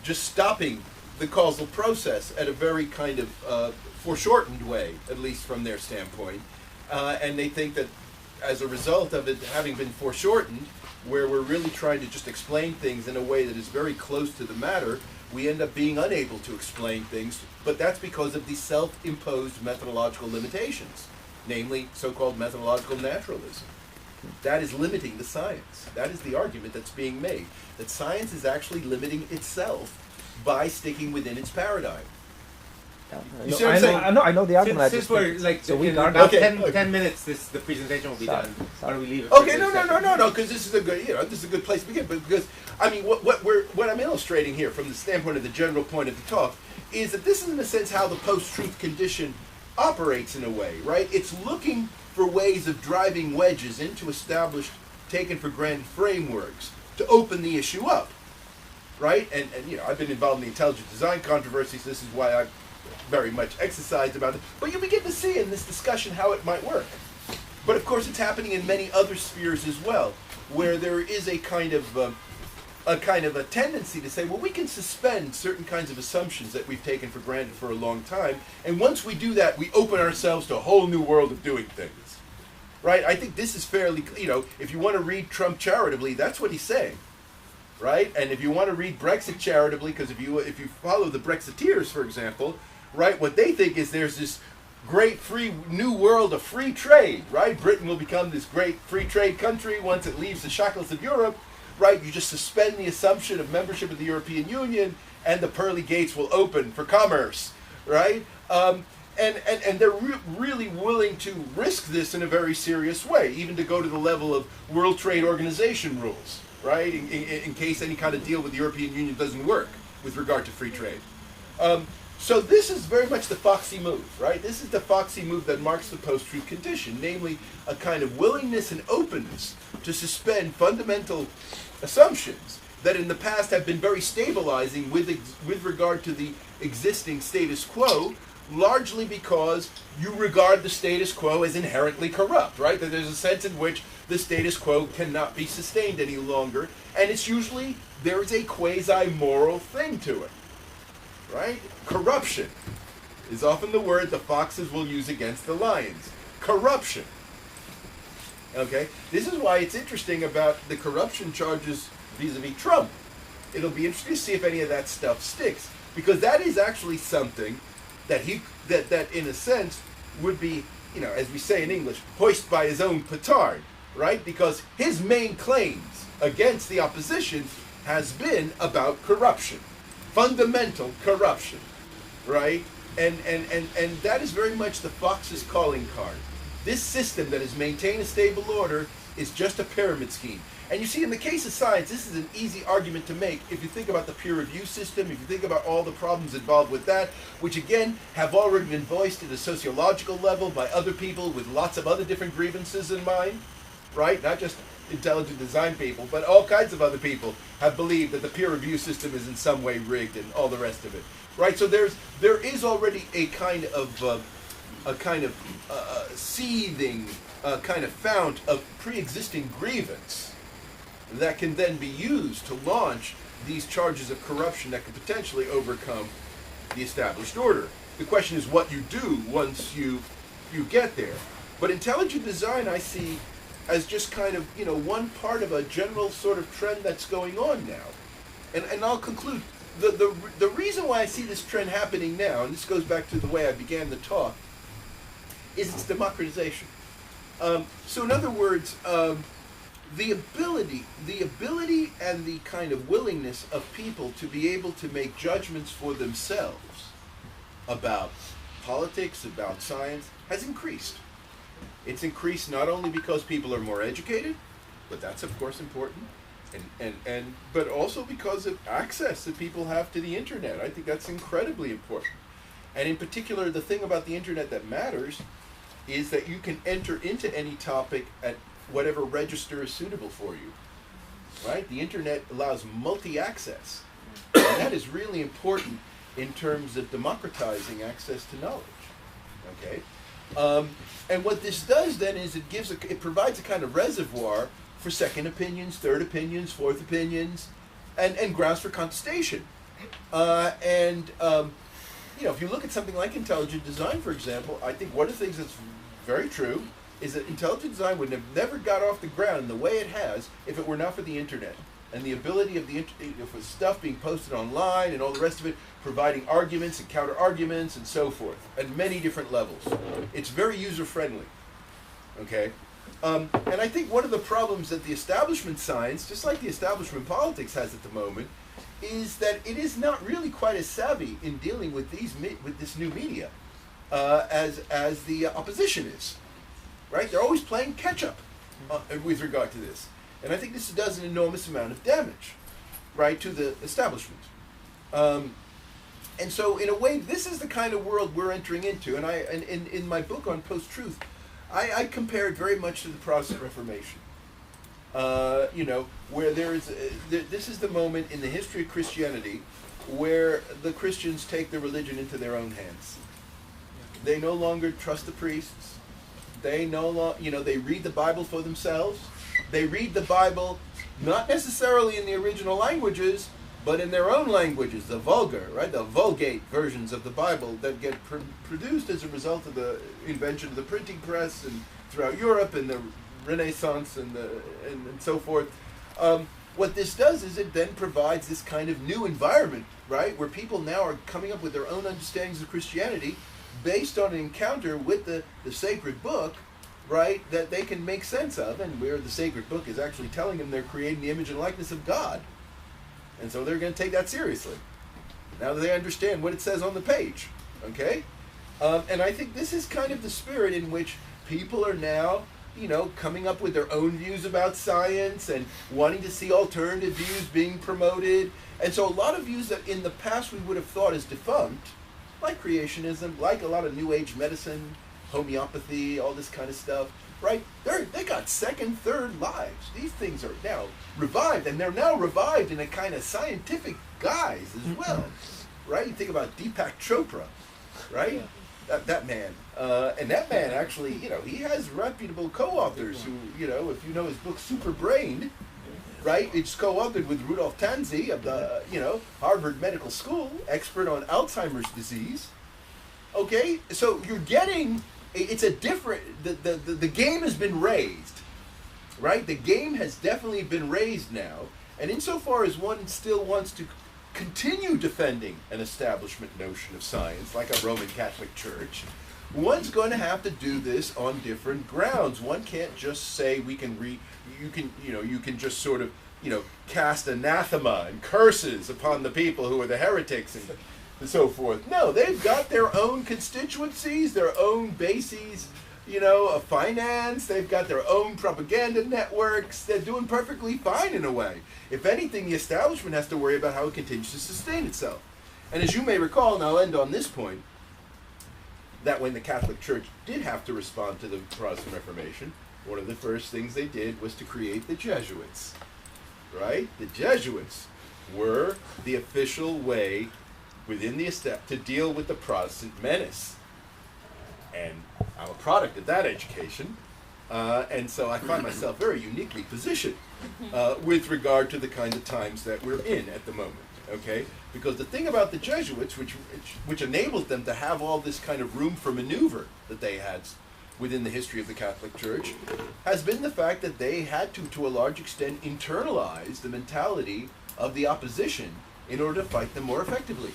just stopping the causal process at a very kind of foreshortened way, at least from their standpoint. And they think that as a result of it having been foreshortened, where we're really trying to just explain things in a way that is very close to the matter, we end up being unable to explain things, but that's because of the self-imposed methodological limitations, namely so-called methodological naturalism. That is limiting the science. That is the argument that's being made, that science is actually limiting itself by sticking within its paradigm. You see what I'm saying? I know the argument. Since we're like, so we in got about okay. 10 minutes, the presentation will be done. Why don't we leave it? For Okay, this no, session? because this is a good, this is a good place to begin. But because I mean, what I'm illustrating here, from the standpoint of the general point of the talk, is that this is in a sense how the post-truth condition operates in a way, right? It's looking for ways of driving wedges into established, taken for granted frameworks to open the issue up, right? And I've been involved in the intelligent design controversies. This is why I've very much exercised about it. But you begin to see in this discussion how it might work. But of course, it's happening in many other spheres as well, where there is a kind of a tendency to say, well, we can suspend certain kinds of assumptions that we've taken for granted for a long time, and once we do that, we open ourselves to a whole new world of doing things, right? I think this is fairly, if you want to read Trump charitably, that's what he's saying, right? And if you want to read Brexit charitably, because if you follow the Brexiteers, for example, right, what they think is there's this great free new world of free trade, right? Britain will become this great free trade country once it leaves the shackles of Europe, right? You just suspend the assumption of membership of the European Union and the pearly gates will open for commerce, right? And they're really willing to risk this in a very serious way, even to go to the level of World Trade Organization rules, right? In case any kind of deal with the European Union doesn't work with regard to free trade. So this is very much the foxy move, right? This is the foxy move that marks the post-truth condition, namely a kind of willingness and openness to suspend fundamental assumptions that in the past have been very stabilizing with regard to the existing status quo, largely because you regard the status quo as inherently corrupt, right? That there's a sense in which the status quo cannot be sustained any longer, and it's usually, there is a quasi-moral thing to it. Right? Corruption is often the word the foxes will use against the lions. Corruption. Okay? This is why it's interesting about the corruption charges vis-a-vis Trump. It'll be interesting to see if any of that stuff sticks. Because that is actually something that that in a sense would be, as we say in English, hoist by his own petard. Right? Because his main claims against the opposition has been about corruption. Fundamental corruption, right? And that is very much the fox's calling card. This system that has maintained a stable order is just a pyramid scheme. And you see, in the case of science, this is an easy argument to make if you think about the peer review system, if you think about all the problems involved with that, which again have already been voiced at a sociological level by other people with lots of other different grievances in mind, right? Not just intelligent design people, but all kinds of other people have believed that the peer review system is in some way rigged and all the rest of it, right? So there is already a kind of seething kind of fount of pre-existing grievance that can then be used to launch these charges of corruption that could potentially overcome the established order. The question is what you do once you get there. But intelligent design, I see as just kind of, one part of a general sort of trend that's going on now. And I'll conclude. The reason why I see this trend happening now, and this goes back to the way I began the talk, is its democratization. So in other words, the ability and the kind of willingness of people to be able to make judgments for themselves about politics, about science, has increased. It's increased not only because people are more educated, but that's of course important, but also because of access that people have to the internet. I think that's incredibly important. And in particular, the thing about the internet that matters is that you can enter into any topic at whatever register is suitable for you, right? The internet allows multi-access, and that is really important in terms of democratizing access to knowledge, okay? And what this does then is it provides a kind of reservoir for second opinions, third opinions, fourth opinions, and grounds for contestation. You know, if you look at something like intelligent design, for example, I think one of the things that's very true is that intelligent design would have never got off the ground the way it has if it were not for the internet and the ability of for stuff being posted online and all the rest of it, providing arguments and counter arguments and so forth at many different levels. It's very user friendly. Okay, and I think one of the problems that the establishment science, just like the establishment politics, has at the moment, is that it is not really quite as savvy in dealing with this new media as the opposition is. Right? They're always playing catch up with regard to this, and I think this does an enormous amount of damage, right, to the establishment. And so, in a way, this is the kind of world we're entering into. And in my book on post-truth, I compare it very much to the Protestant Reformation. You know, where this is the moment in the history of Christianity where the Christians take the religion into their own hands. They no longer trust the priests. They they read the Bible for themselves. They read the Bible not necessarily in the original languages, but in their own languages, the vulgar, right, the Vulgate versions of the Bible that get produced as a result of the invention of the printing press and throughout Europe and the Renaissance and so forth. What this does is it then provides this kind of new environment, right, where people now are coming up with their own understandings of Christianity based on an encounter with the sacred book, right, that they can make sense of, and where the sacred book is actually telling them they're creating the image and likeness of God. And so they're going to take that seriously, now that they understand what it says on the page, okay? And I think this is kind of the spirit in which people are now, you know, coming up with their own views about science and wanting to see alternative views being promoted. And so a lot of views that in the past we would have thought as defunct, like creationism, like a lot of New Age medicine, homeopathy, all this kind of stuff, right? They got second, third lives. These things are now revived, and they're now revived in a kind of scientific guise as well, right? You think about Deepak Chopra, right? That man. And that man actually, you know, he has reputable co-authors who, you know, if you know his book Super Brained, right? It's co-authored with Rudolf Tanzi of the, you know, Harvard Medical School, expert on Alzheimer's disease. Okay, so you're getting, it's a different, the game has been raised, right? The game has definitely been raised now, and insofar as one still wants to continue defending an establishment notion of science, like a Roman Catholic Church, one's going to have to do this on different grounds. One can't just say you can just sort of, you know, cast anathema and curses upon the people who are the heretics and so forth. No, they've got their own constituencies, their own bases, you know, of finance. They've got their own propaganda networks. They're doing perfectly fine in a way. If anything, the establishment has to worry about how it continues to sustain itself. And as you may recall, and I'll end on this point, that when the Catholic Church did have to respond to the Protestant Reformation, one of the first things they did was to create the Jesuits, right? The Jesuits were the official way within the to deal with the Protestant menace. And I'm a product of that education, and so I find myself very uniquely positioned with regard to the kind of times that we're in at the moment, okay? Because the thing about the Jesuits, which enabled them to have all this kind of room for maneuver that they had within the history of the Catholic Church, has been the fact that they had to a large extent, internalize the mentality of the opposition in order to fight them more effectively.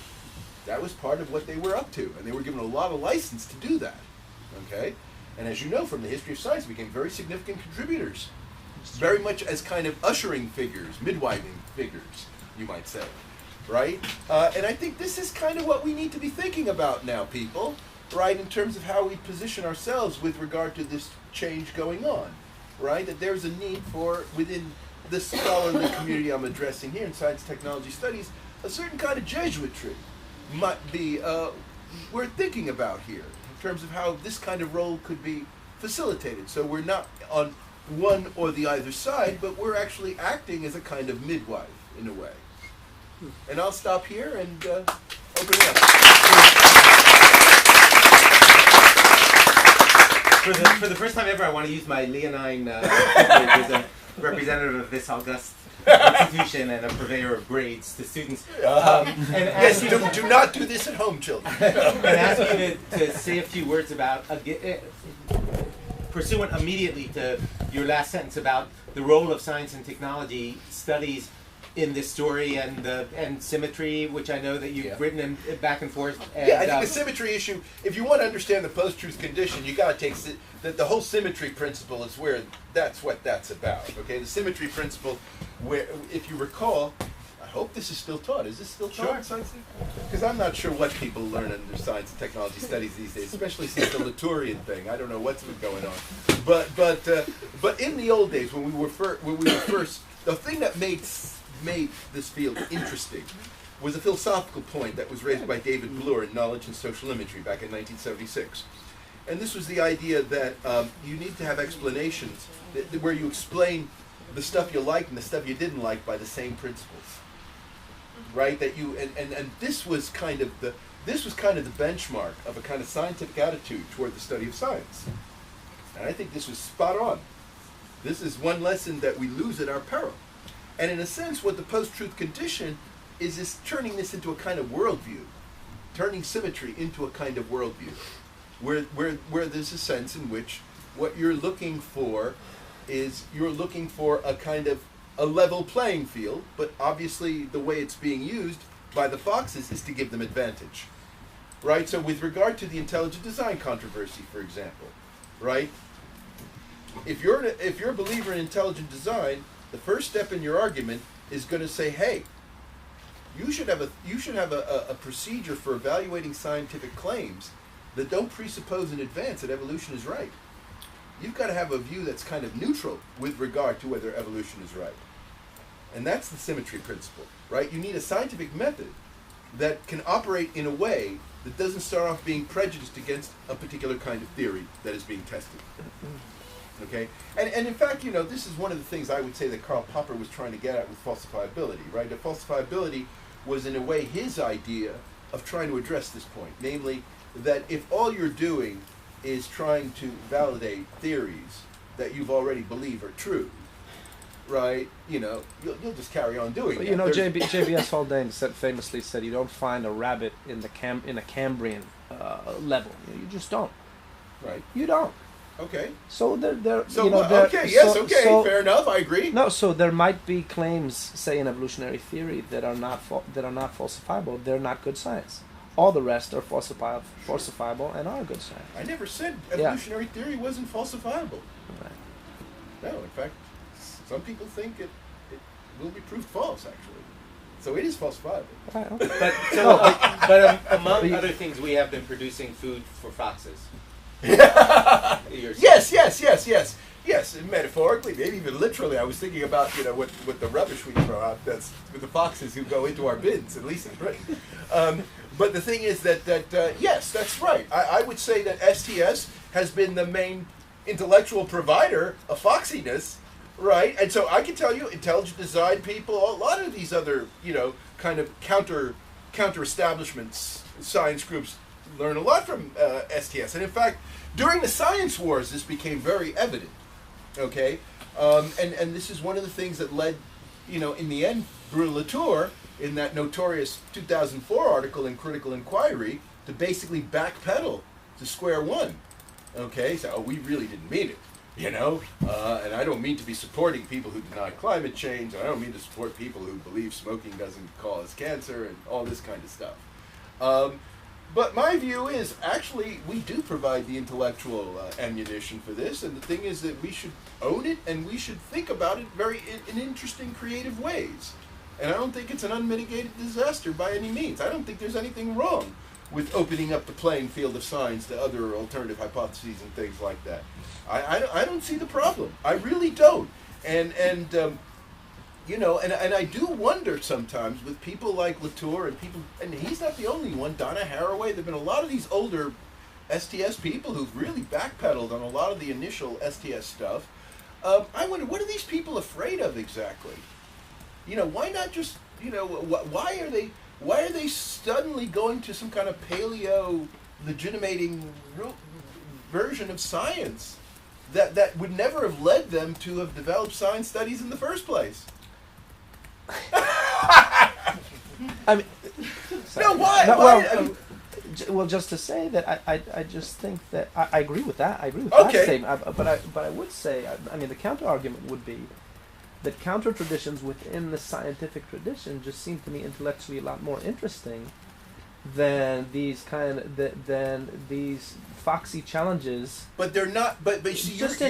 That was part of what they were up to, and they were given a lot of license to do that, okay? And as you know from the history of science, became very significant contributors, very much as kind of ushering figures, midwiving figures, you might say, right? And I think this is kind of what we need to be thinking about now, people. right, in terms of how we position ourselves with regard to this change going on, right? That there's a need for, within the scholarly community I'm addressing here in science technology studies, a certain kind of Jesuitry might be we're thinking about here in terms of how this kind of role could be facilitated. So we're not on one or the other side, but we're actually acting as a kind of midwife in a way. And I'll stop here and open it up. For the first time ever, I want to use my leonine privilege as a representative of this august institution and a purveyor of grades to students. Yes, do not do this at home, children. And ask you to say a few words about, pursuant immediately to your last sentence about the role of science and technology studies in this story and symmetry, which I know that you've written in back and forth. And, yeah, I think the symmetry issue, if you want to understand the post-truth condition, you got to take the whole symmetry principle is where that's what that's about. Okay, the symmetry principle, where if you recall, I hope this is still taught. Is this still taught? Sure. Because I'm not sure what people learn under science and technology studies these days, especially since the Latourian thing. I don't know what's been going on. But in the old days when we were first, the thing that made this field interesting was a philosophical point that was raised by David Bloor in Knowledge and Social Imagery back in 1976. And this was the idea that you need to have explanations where you explain the stuff you liked and the stuff you didn't like by the same principles. Right? That you and this was kind of the benchmark of a kind of scientific attitude toward the study of science. And I think this was spot on. This is one lesson that we lose at our peril. And in a sense, what the post-truth condition is turning this into a kind of worldview, turning symmetry into a kind of worldview, where there's a sense in which what you're looking for is you're looking for a kind of a level playing field, but obviously the way it's being used by the foxes is to give them advantage, right? So with regard to the intelligent design controversy, for example, right? If you're a believer in intelligent design, the first step in your argument is going to say, hey, you should have a procedure for evaluating scientific claims that don't presuppose in advance that evolution is right. You've got to have a view that's kind of neutral with regard to whether evolution is right. And that's the symmetry principle, right? You need a scientific method that can operate in a way that doesn't start off being prejudiced against a particular kind of theory that is being tested. Okay? And in fact, you know, this is one of the things I would say that Karl Popper was trying to get at with falsifiability, right? That falsifiability was in a way his idea of trying to address this point, namely that if all you're doing is trying to validate theories that you've already believe are true, right? You know, you'll just carry on doing it. You know, J.B.S. Haldane famously said, "You don't find a rabbit in a Cambrian level. You just don't. Right. You don't. Okay. So fair enough. I agree. No, so there might be claims, say in evolutionary theory, that are not falsifiable. They're not good science. All the rest are falsifiable and are good science. I never said evolutionary theory wasn't falsifiable. Right. No, in fact, some people think it will be proved false, actually. So it is falsifiable. Right, okay. But among other things, we have been producing food for foxes. Yes, and metaphorically, maybe even literally. I was thinking about, you know, what the rubbish we throw out, that's with the foxes who go into our bins, at least in Britain. But the thing is that yes, that's right. I would say that STS has been the main intellectual provider of foxiness, right? And so I can tell you, intelligent design people, a lot of these other, you know, kind of counter establishments, science groups learn a lot from STS. And in fact, during the science wars, this became very evident. Okay, and this is one of the things that led, you know, in the end, Bruno Latour, in that notorious 2004 article in Critical Inquiry, to basically backpedal to square one. Okay, so we really didn't mean it, you know, and I don't mean to be supporting people who deny climate change, and I don't mean to support people who believe smoking doesn't cause cancer and all this kind of stuff. But my view is, actually, we do provide the intellectual ammunition for this, and the thing is that we should own it, and we should think about it in interesting, creative ways. And I don't think it's an unmitigated disaster by any means. I don't think there's anything wrong with opening up the playing field of science to other alternative hypotheses and things like that. I don't see the problem. I really don't. And you know, and I do wonder sometimes with people like Latour and people, and he's not the only one, Donna Haraway, there have been a lot of these older STS people who've really backpedaled on a lot of the initial STS stuff. I wonder, what are these people afraid of exactly? You know, why not just, you know, why are they suddenly going to some kind of paleo legitimating version of science that would never have led them to have developed science studies in the first place? I mean, no, why? No, Why? well, just to say that I just think that I agree with that. I agree with Okay. that statement. But I would say, I mean, the counter argument would be that counter traditions within the scientific tradition just seem to me intellectually a lot more interesting than these foxy challenges. But they're not. But see, Just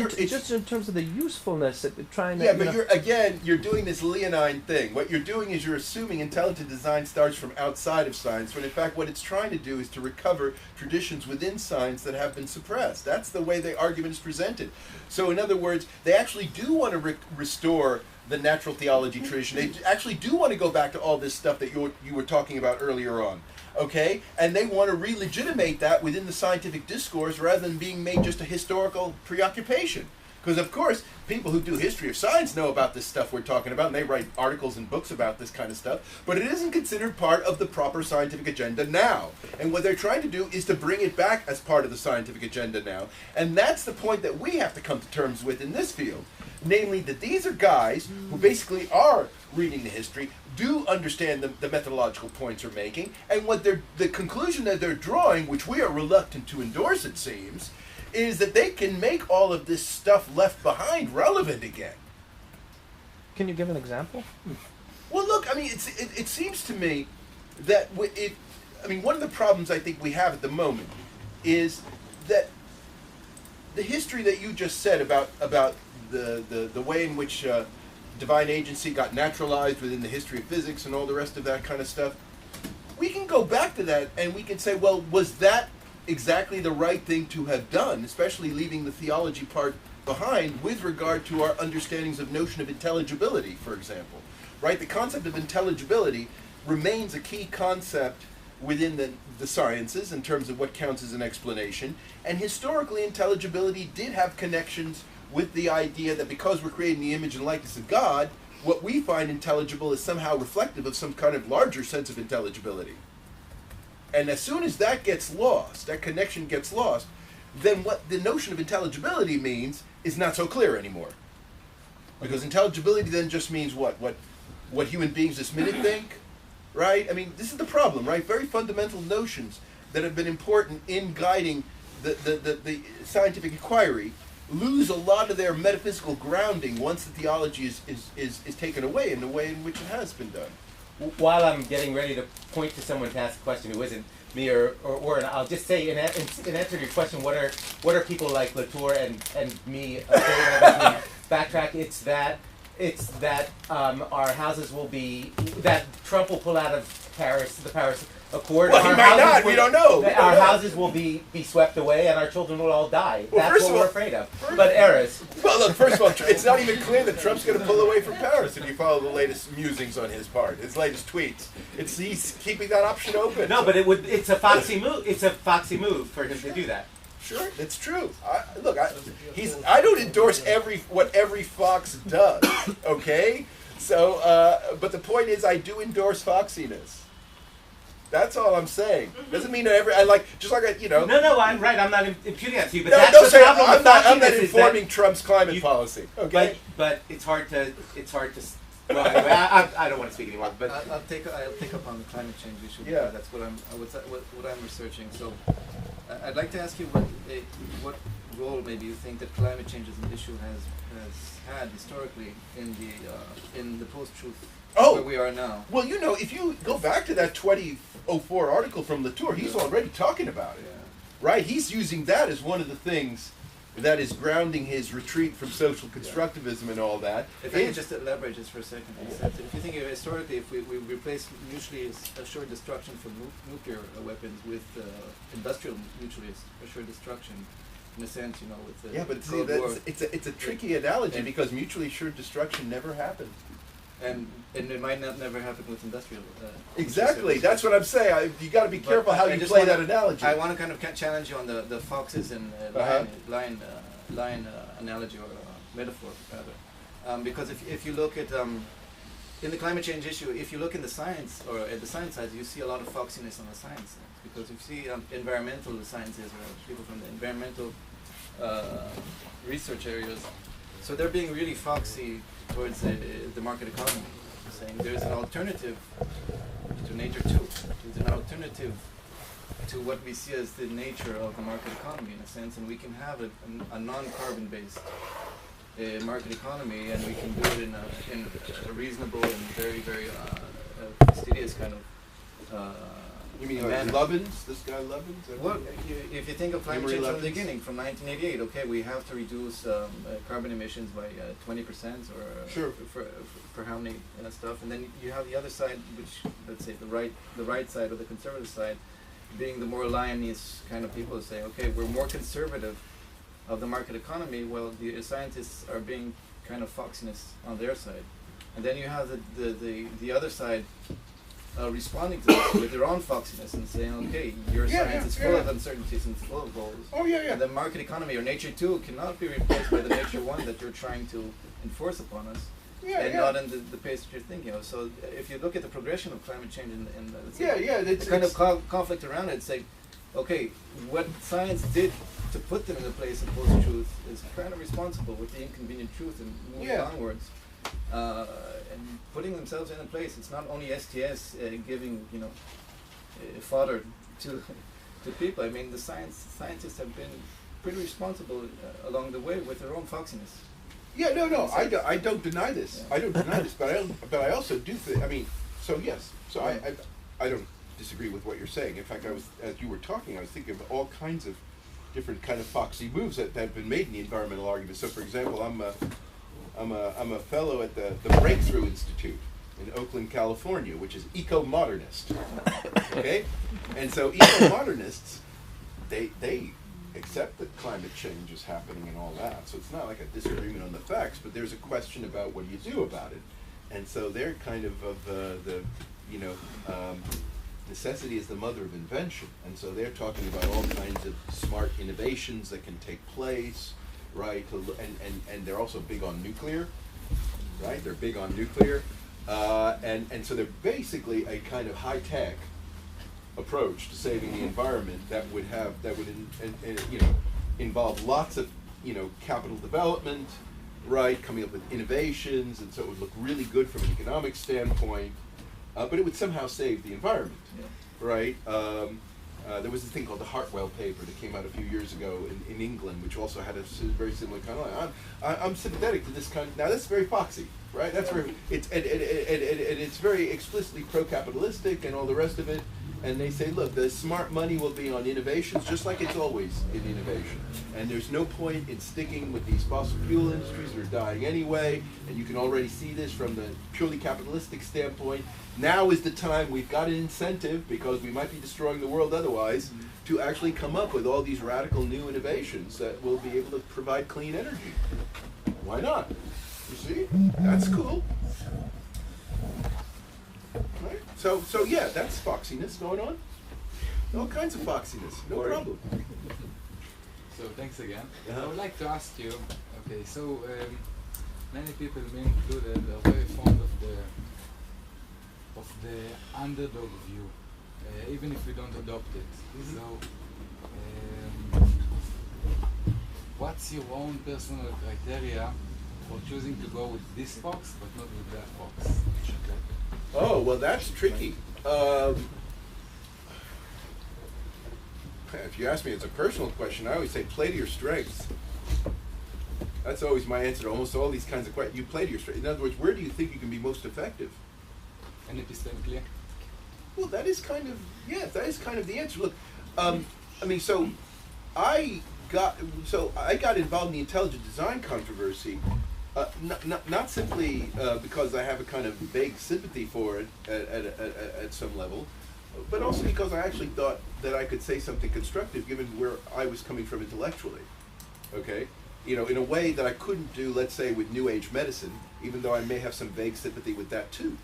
in terms of the usefulness of trying to. yeah, but you're doing this leonine thing. What you're doing is you're assuming intelligent design starts from outside of science, when in fact what it's trying to do is to recover traditions within science that have been suppressed. That's the way the argument is presented. So in other words, they actually do want to restore the natural theology tradition. They actually do want to go back to all this stuff that you were talking about earlier on. Okay? And they want to re-legitimate that within the scientific discourse rather than being made just a historical preoccupation. Because, of course, people who do history of science know about this stuff we're talking about, and they write articles and books about this kind of stuff, but it isn't considered part of the proper scientific agenda now. And what they're trying to do is to bring it back as part of the scientific agenda now. And that's the point that we have to come to terms with in this field. Namely, that these are guys who basically are reading the history, do understand the methodological points they're making, and what the conclusion that they're drawing, which we are reluctant to endorse, it seems, is that they can make all of this stuff left behind relevant again. Can you give an example? Well, look, I mean, it seems to me that one of the problems I think we have at the moment is that the history that you just said about the way in which divine agency got naturalized within the history of physics and all the rest of that kind of stuff, we can go back to that and we can say, well, was that exactly the right thing to have done, especially leaving the theology part behind with regard to our understandings of notion of intelligibility, for example, right? The concept of intelligibility remains a key concept within the sciences in terms of what counts as an explanation, and historically intelligibility did have connections with the idea that because we're creating the image and likeness of God, what we find intelligible is somehow reflective of some kind of larger sense of intelligibility. And as soon as that gets lost, that connection gets lost, then what the notion of intelligibility means is not so clear anymore. Because intelligibility then just means what human beings this minute think, right? I mean, this is the problem, right? Very fundamental notions that have been important in guiding the scientific inquiry lose a lot of their metaphysical grounding once the theology is taken away in the way in which it has been done. While I'm getting ready to point to someone to ask a question who isn't me or I'll just say in answer to your question, what are people like Latour and me backtrack? It's that our houses will be, that Trump will pull out of the Paris Accord. Well, he might not. We don't know. Our houses will be swept away, and our children will all die. Well, that's what we're afraid of. But Eris. Well, look. First of all, it's not even clear that Trump's going to pull away from Paris. If you follow the latest musings on his part, his latest tweets, he's keeping that option open. No, but it's a foxy move. It's a foxy move for him to do that. Sure, it's true. I don't endorse what every fox does. Okay, so but the point is, I do endorse foxiness. That's all I'm saying. Doesn't mean that No, I'm right. I'm not imputing that to you. But no, that's don't the say problem with I'm not foxiness informing Trump's climate policy. Okay, but it's hard to. Well, anyway, I don't want to speak anymore. But I'll take up on the climate change issue. Yeah. Because that's what I'm researching. So I'd like to ask you what role maybe you think that climate change as an issue has had historically in the post-truth where we are now. Well, if you go back to that 2004 article from Latour, he's already talking about it, right? He's using that as one of the things that is grounding his retreat from social constructivism and all that. If I can just elaborate just for a second, is that if you think of it historically, if we replace mutually assured destruction from nuclear weapons with industrial mutually assured destruction, in a sense, you know, with the but see, Cold War, it's a tricky analogy because mutually assured destruction never happened. and it might not never happen with industrial. Exactly, that's what I'm saying. You got to be careful how you play that analogy. I want to kind of challenge you on the foxes and lion analogy or metaphor rather, because if you look at in the climate change issue, if you look in the science or at the science side, you see a lot of foxiness on the science side, because you see environmental sciences or people from the environmental research areas, so they're being really foxy towards the market economy, saying there's an alternative to nature too. There's an alternative to what we see as the nature of the market economy in a sense, and we can have a non-carbon based market economy, and we can do it in a reasonable and very, very fastidious kind of you mean manner. Lovins? This guy Lovins? Well, if you think of climate change from the Lovins? beginning, from 1988, okay, we have to reduce carbon emissions by 20% or Sure. for how many stuff, and then you have the other side, which let's say the right side or the conservative side, being the more lioness kind of people who say, okay, we're more conservative of the market economy, while the scientists are being kind of foxiness on their side, and then you have the other side. Responding to that with their own foxiness and saying, okay, your science is full of uncertainties and full of goals. And the market economy or nature too cannot be replaced by the nature one that you're trying to enforce upon us, not in the pace that you're thinking of. So if you look at the progression of climate change and the kind of conflict around it, it's like, okay, what science did to put them in the place of post-truth is kind of responsible with the inconvenient truth and moving onwards. And putting themselves in a place. It's not only STS giving, you know, fodder to people. I mean, the scientists have been pretty responsible along the way with their own foxiness. I don't deny this. I don't deny this, but I also do think. I mean, so yes. So I don't disagree with what you're saying. In fact, as you were talking, I was thinking of all kinds of different kind of foxy moves that have been made in the environmental argument. So, for example, I'm a fellow at the Breakthrough Institute in Oakland, California, which is eco-modernist. Okay? And so eco-modernists, they accept that climate change is happening and all that. So it's not like a disagreement on the facts, but there's a question about what do you do about it. And so they're kind of the necessity is the mother of invention. And so they're talking about all kinds of smart innovations that can take place. Right, and they're also big on nuclear, right? They're big on nuclear, and so they're basically a kind of high-tech approach to saving the environment that would involve lots of capital development, right? Coming up with innovations, and so it would look really good from an economic standpoint, but it would somehow save the environment, right? There was this thing called the Hartwell paper that came out a few years ago in England, which also had a very similar kind of line. I'm sympathetic to this kind. Now that's very foxy, right? That's very it's very explicitly pro-capitalistic and all the rest of it. And they say, look, the smart money will be on innovations, just like it's always in innovation. And there's no point in sticking with these fossil fuel industries that are dying anyway. And you can already see this from the purely capitalistic standpoint. Now is the time, we've got an incentive, because we might be destroying the world otherwise, to actually come up with all these radical new innovations that will be able to provide clean energy. Why not? You see? That's cool. Right? So yeah, that's foxiness going on. All kinds of foxiness, no problem. So thanks again. Uh-huh. I would like to ask you, okay, so many people, me included, are very fond of the underdog view, even if we don't adopt it. Mm-hmm. So what's your own personal criteria for choosing to go with this fox but not with that fox? Oh, well, that's tricky. If you ask me, it's a personal question. I always say play to your strengths. That's always my answer to almost all these kinds of questions. You play to your strengths. In other words, where do you think you can be most effective? And epistemically? Well, that is kind of, yeah, that is kind of the answer. Look, I mean, so I I got involved in the intelligent design controversy, not simply because I have a kind of vague sympathy for it at some level, but also because I actually thought that I could say something constructive given where I was coming from intellectually. Okay? You know, in a way that I couldn't do, let's say, with New Age medicine, even though I may have some vague sympathy with that too.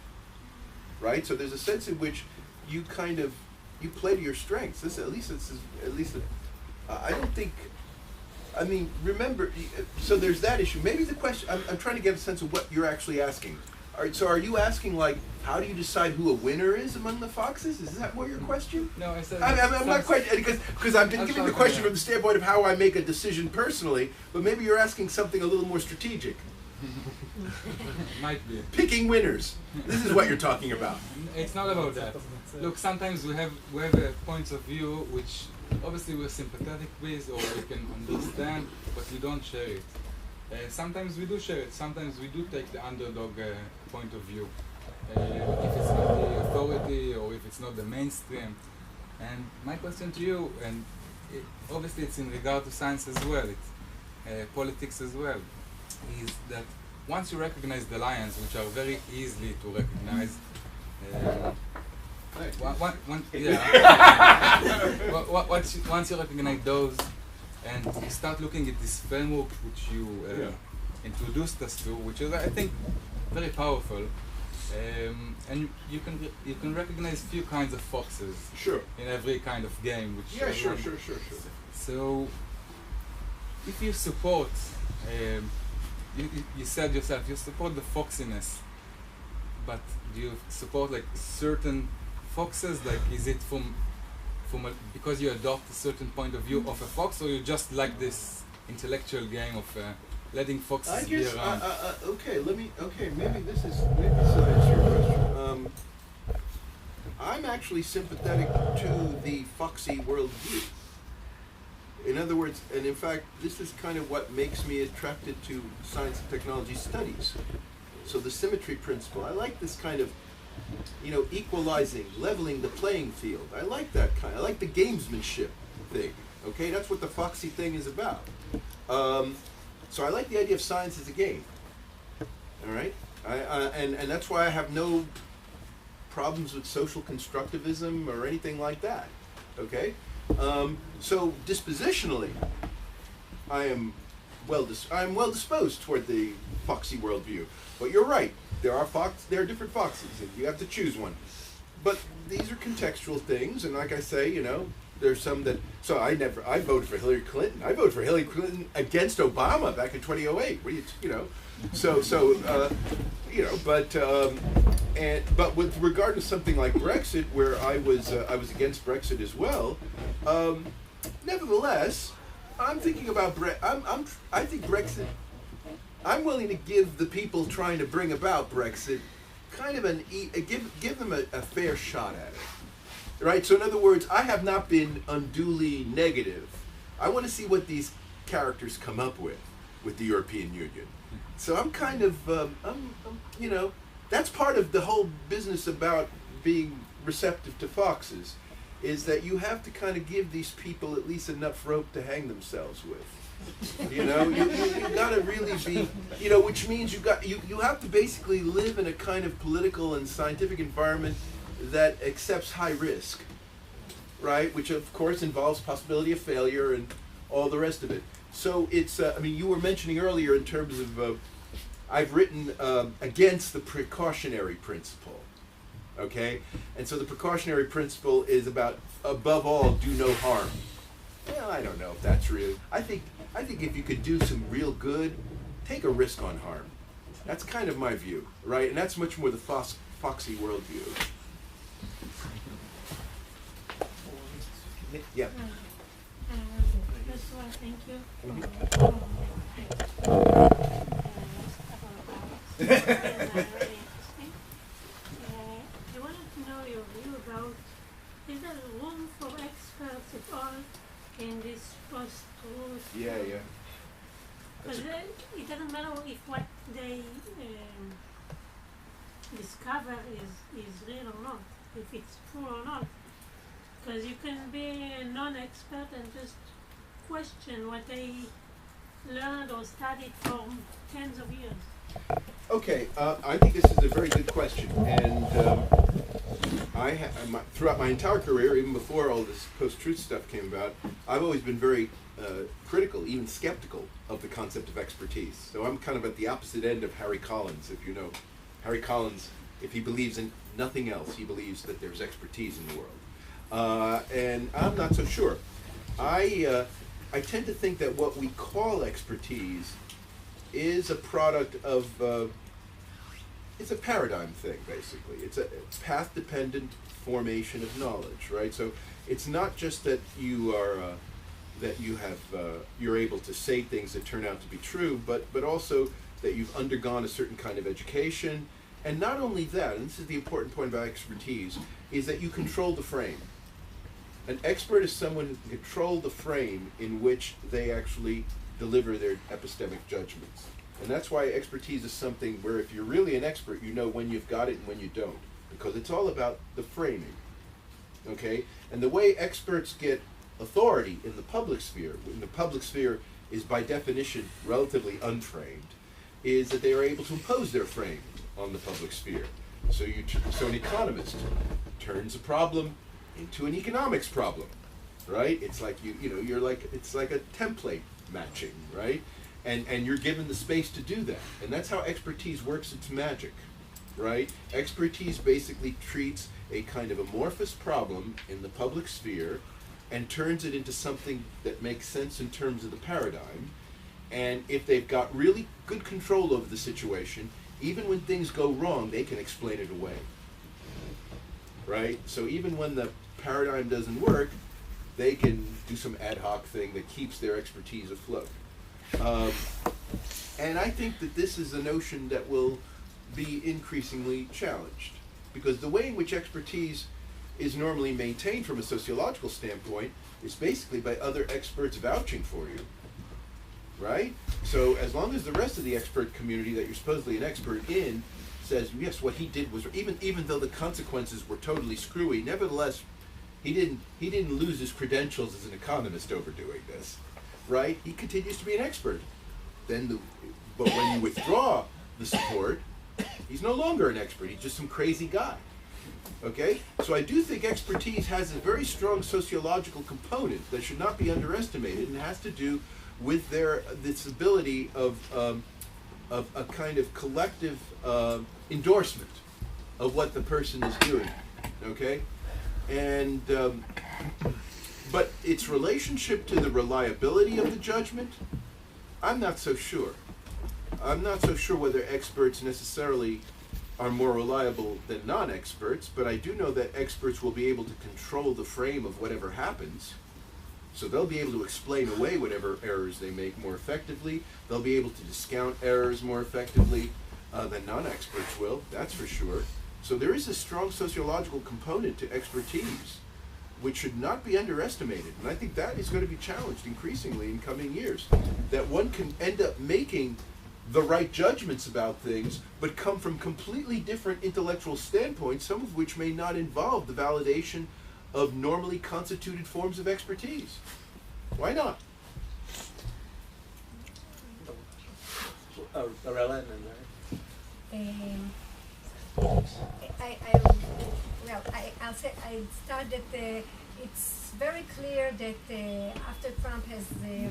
Right? So there's a sense in which you kind of, you play to your strengths. I don't think, I mean, remember, so there's that issue. Maybe the question, I'm trying to get a sense of what you're actually asking. All right, so are you asking, like, how do you decide who a winner is among the foxes? Is that what your question? No, I said... I'm not quite, because I've been giving the question from the standpoint of how I make a decision personally, but maybe you're asking something a little more strategic. Might be. Picking winners. This is what you're talking about. It's not about that. Look, sometimes we have a points of view which obviously we're sympathetic with or we can understand, but we don't share it. Sometimes we do share it. Sometimes we do take the underdog point of view. If it's not the authority or if it's not the mainstream. And my question to you, and obviously it's in regard to science as well, it's politics as well, is that once you recognize the lions, which are very easily to recognize, once you recognize those, and you start looking at this framework which you introduced us to, which is, I think, very powerful, and you can recognize few kinds of foxes. Sure. In every kind of game. Which sure. So, if you support, you said yourself, you support the foxiness, but do you support like certain foxes? Like, is it because you adopt a certain point of view of a fox, or you just like this intellectual game of letting foxes be around? Maybe this will answer your question. I'm actually sympathetic to the foxy worldview. In other words, and in fact, this is kind of what makes me attracted to science and technology studies. So the symmetry principle, I like this kind of, equalizing, leveling the playing field. I like that kind. I like the gamesmanship thing. Okay, that's what the foxy thing is about. So I like the idea of science as a game. All right, and that's why I have no problems with social constructivism or anything like that. Okay, so dispositionally, I'm well disposed toward the foxy worldview. But you're right. There are different foxes, and you have to choose one. But these are contextual things, and like I say, there's some that. So I voted for Hillary Clinton. I voted for Hillary Clinton against Obama back in 2008. But with regard to something like Brexit, where I was against Brexit as well. Nevertheless, I'm thinking about I think Brexit. I'm willing to give the people trying to bring about Brexit kind of give them a fair shot at it, right? So in other words, I have not been unduly negative. I want to see what these characters come up with the European Union. So I'm kind of, that's part of the whole business about being receptive to foxes, is that you have to kind of give these people at least enough rope to hang themselves with. You gotta really be, which means you have to basically live in a kind of political and scientific environment that accepts high risk, right? Which of course involves possibility of failure and all the rest of it. So it's, you were mentioning earlier in terms of, I've written against the precautionary principle, okay? And so the precautionary principle is about, above all, do no harm. Well, I don't know if that's real. I think if you could do some real good, take a risk on harm. That's kind of my view, right? And that's much more the foxy worldview. Yeah. First of all, thank you. Very interesting. I wanted to know your view about, is there room for experts at all in this post-truth? Yeah. Because it doesn't matter if what they discover is real or not, if it's true or not. Because you can be a non-expert and just question what they learned or studied for tens of years? Okay, I think this is a very good question, and throughout my entire career, even before all this post-truth stuff came about, I've always been very critical, even skeptical, of the concept of expertise. So I'm kind of at the opposite end of Harry Collins, if you know. Harry Collins, if he believes in nothing else, he believes that there's expertise in the world. And I'm not so sure. I tend to think that what we call expertise is a product of, it's a paradigm thing, basically. It's a path-dependent formation of knowledge, right? So it's not just that you are, you're able to say things that turn out to be true, but also that you've undergone a certain kind of education. And not only that, and this is the important point about expertise, is that you control the frame. An expert is someone who can control the frame in which they actually deliver their epistemic judgments. And that's why expertise is something where if you're really an expert, you know when you've got it and when you don't, because it's all about the framing, okay? And the way experts get authority in the public sphere, when the public sphere is by definition relatively unframed, is that they are able to impose their frame on the public sphere. So an economist turns a problem into an economics problem, right? It's like it's like a template matching, right? And you're given the space to do that. And that's how expertise works its magic, right? Expertise basically treats a kind of amorphous problem in the public sphere and turns it into something that makes sense in terms of the paradigm. And if they've got really good control over the situation, even when things go wrong, they can explain it away, right? So even when the paradigm doesn't work, they can do some ad hoc thing that keeps their expertise afloat. And I think that this is a notion that will be increasingly challenged, because the way in which expertise is normally maintained from a sociological standpoint is basically by other experts vouching for you, right? So as long as the rest of the expert community that you're supposedly an expert in says, yes, what he did was, even though the consequences were totally screwy, nevertheless, he didn't lose his credentials as an economist over doing this, right? He continues to be an expert. But when you withdraw the support, he's no longer an expert. He's just some crazy guy. Okay? So I do think expertise has a very strong sociological component that should not be underestimated, and has to do with this ability of a kind of collective endorsement of what the person is doing. Okay? And but its relationship to the reliability of the judgment, I'm not so sure. I'm not so sure whether experts necessarily are more reliable than non-experts, but I do know that experts will be able to control the frame of whatever happens. So they'll be able to explain away whatever errors they make more effectively. They'll be able to discount errors more effectively than non-experts will, that's for sure. So there is a strong sociological component to expertise, which should not be underestimated. And I think that is going to be challenged increasingly in coming years. That one can end up making the right judgments about things, but come from completely different intellectual standpoints, some of which may not involve the validation of normally constituted forms of expertise. Why not? Arella and then I'll start that it's very clear that after Trump has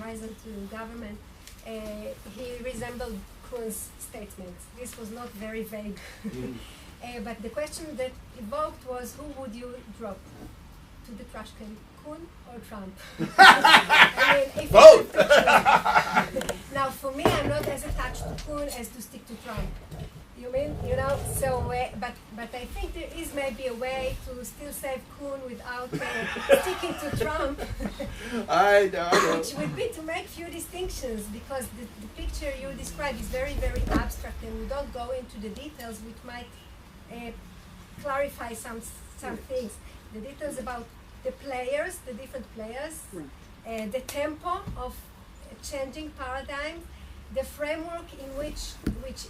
risen to government, he resembled Kuhn's statements. This was not very vague. But the question that evoked was, who would you drop to the trash can, Kuhn or Trump? Both! Now, for me, I'm not as attached to Kuhn as to stick to Trump. You mean, so, but I think there is maybe a way to still save Kuhn without sticking to Trump. I know. Which would be to make few distinctions, because the picture you describe is very, very abstract, and we don't go into the details, which might clarify some things. The details about the players, the different players, the tempo of changing paradigms, the framework in which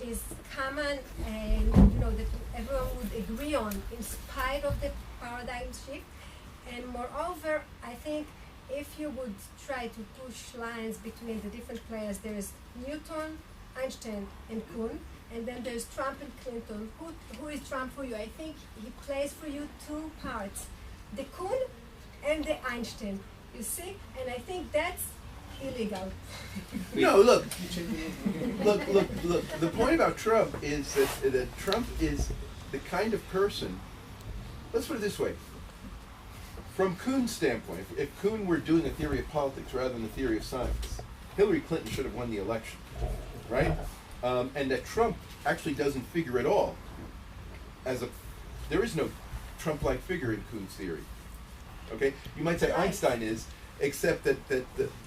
is common and that everyone would agree on in spite of the paradigm shift. And moreover, I think if you would try to push lines between the different players, there is Newton, Einstein, and Kuhn, and then there's Trump and Clinton. Who is Trump for you? I think he plays for you two parts, the Kuhn and the Einstein. You see? And I think that's illegal. No, look. The point about Trump is that Trump is the kind of person, let's put it this way. From Kuhn's standpoint, if Kuhn were doing a theory of politics rather than a theory of science, Hillary Clinton should have won the election, right? And that Trump actually doesn't figure at all. There is no Trump-like figure in Kuhn's theory. Okay, you might say Right. Einstein is, except that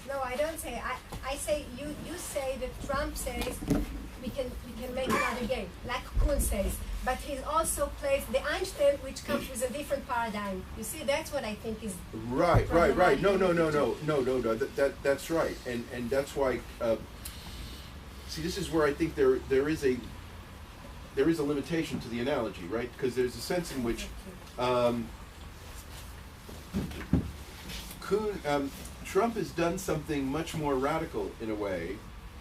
No, I don't say. I say you say that Trump says we can make another game, like Kuhn says. But he also plays the Einstein, which comes with a different paradigm. You see, that's what I think is right. problematic. No. That's right, and that's why. See, this is where I think there is a limitation to the analogy, right? Because there's a sense in which Trump has done something much more radical in a way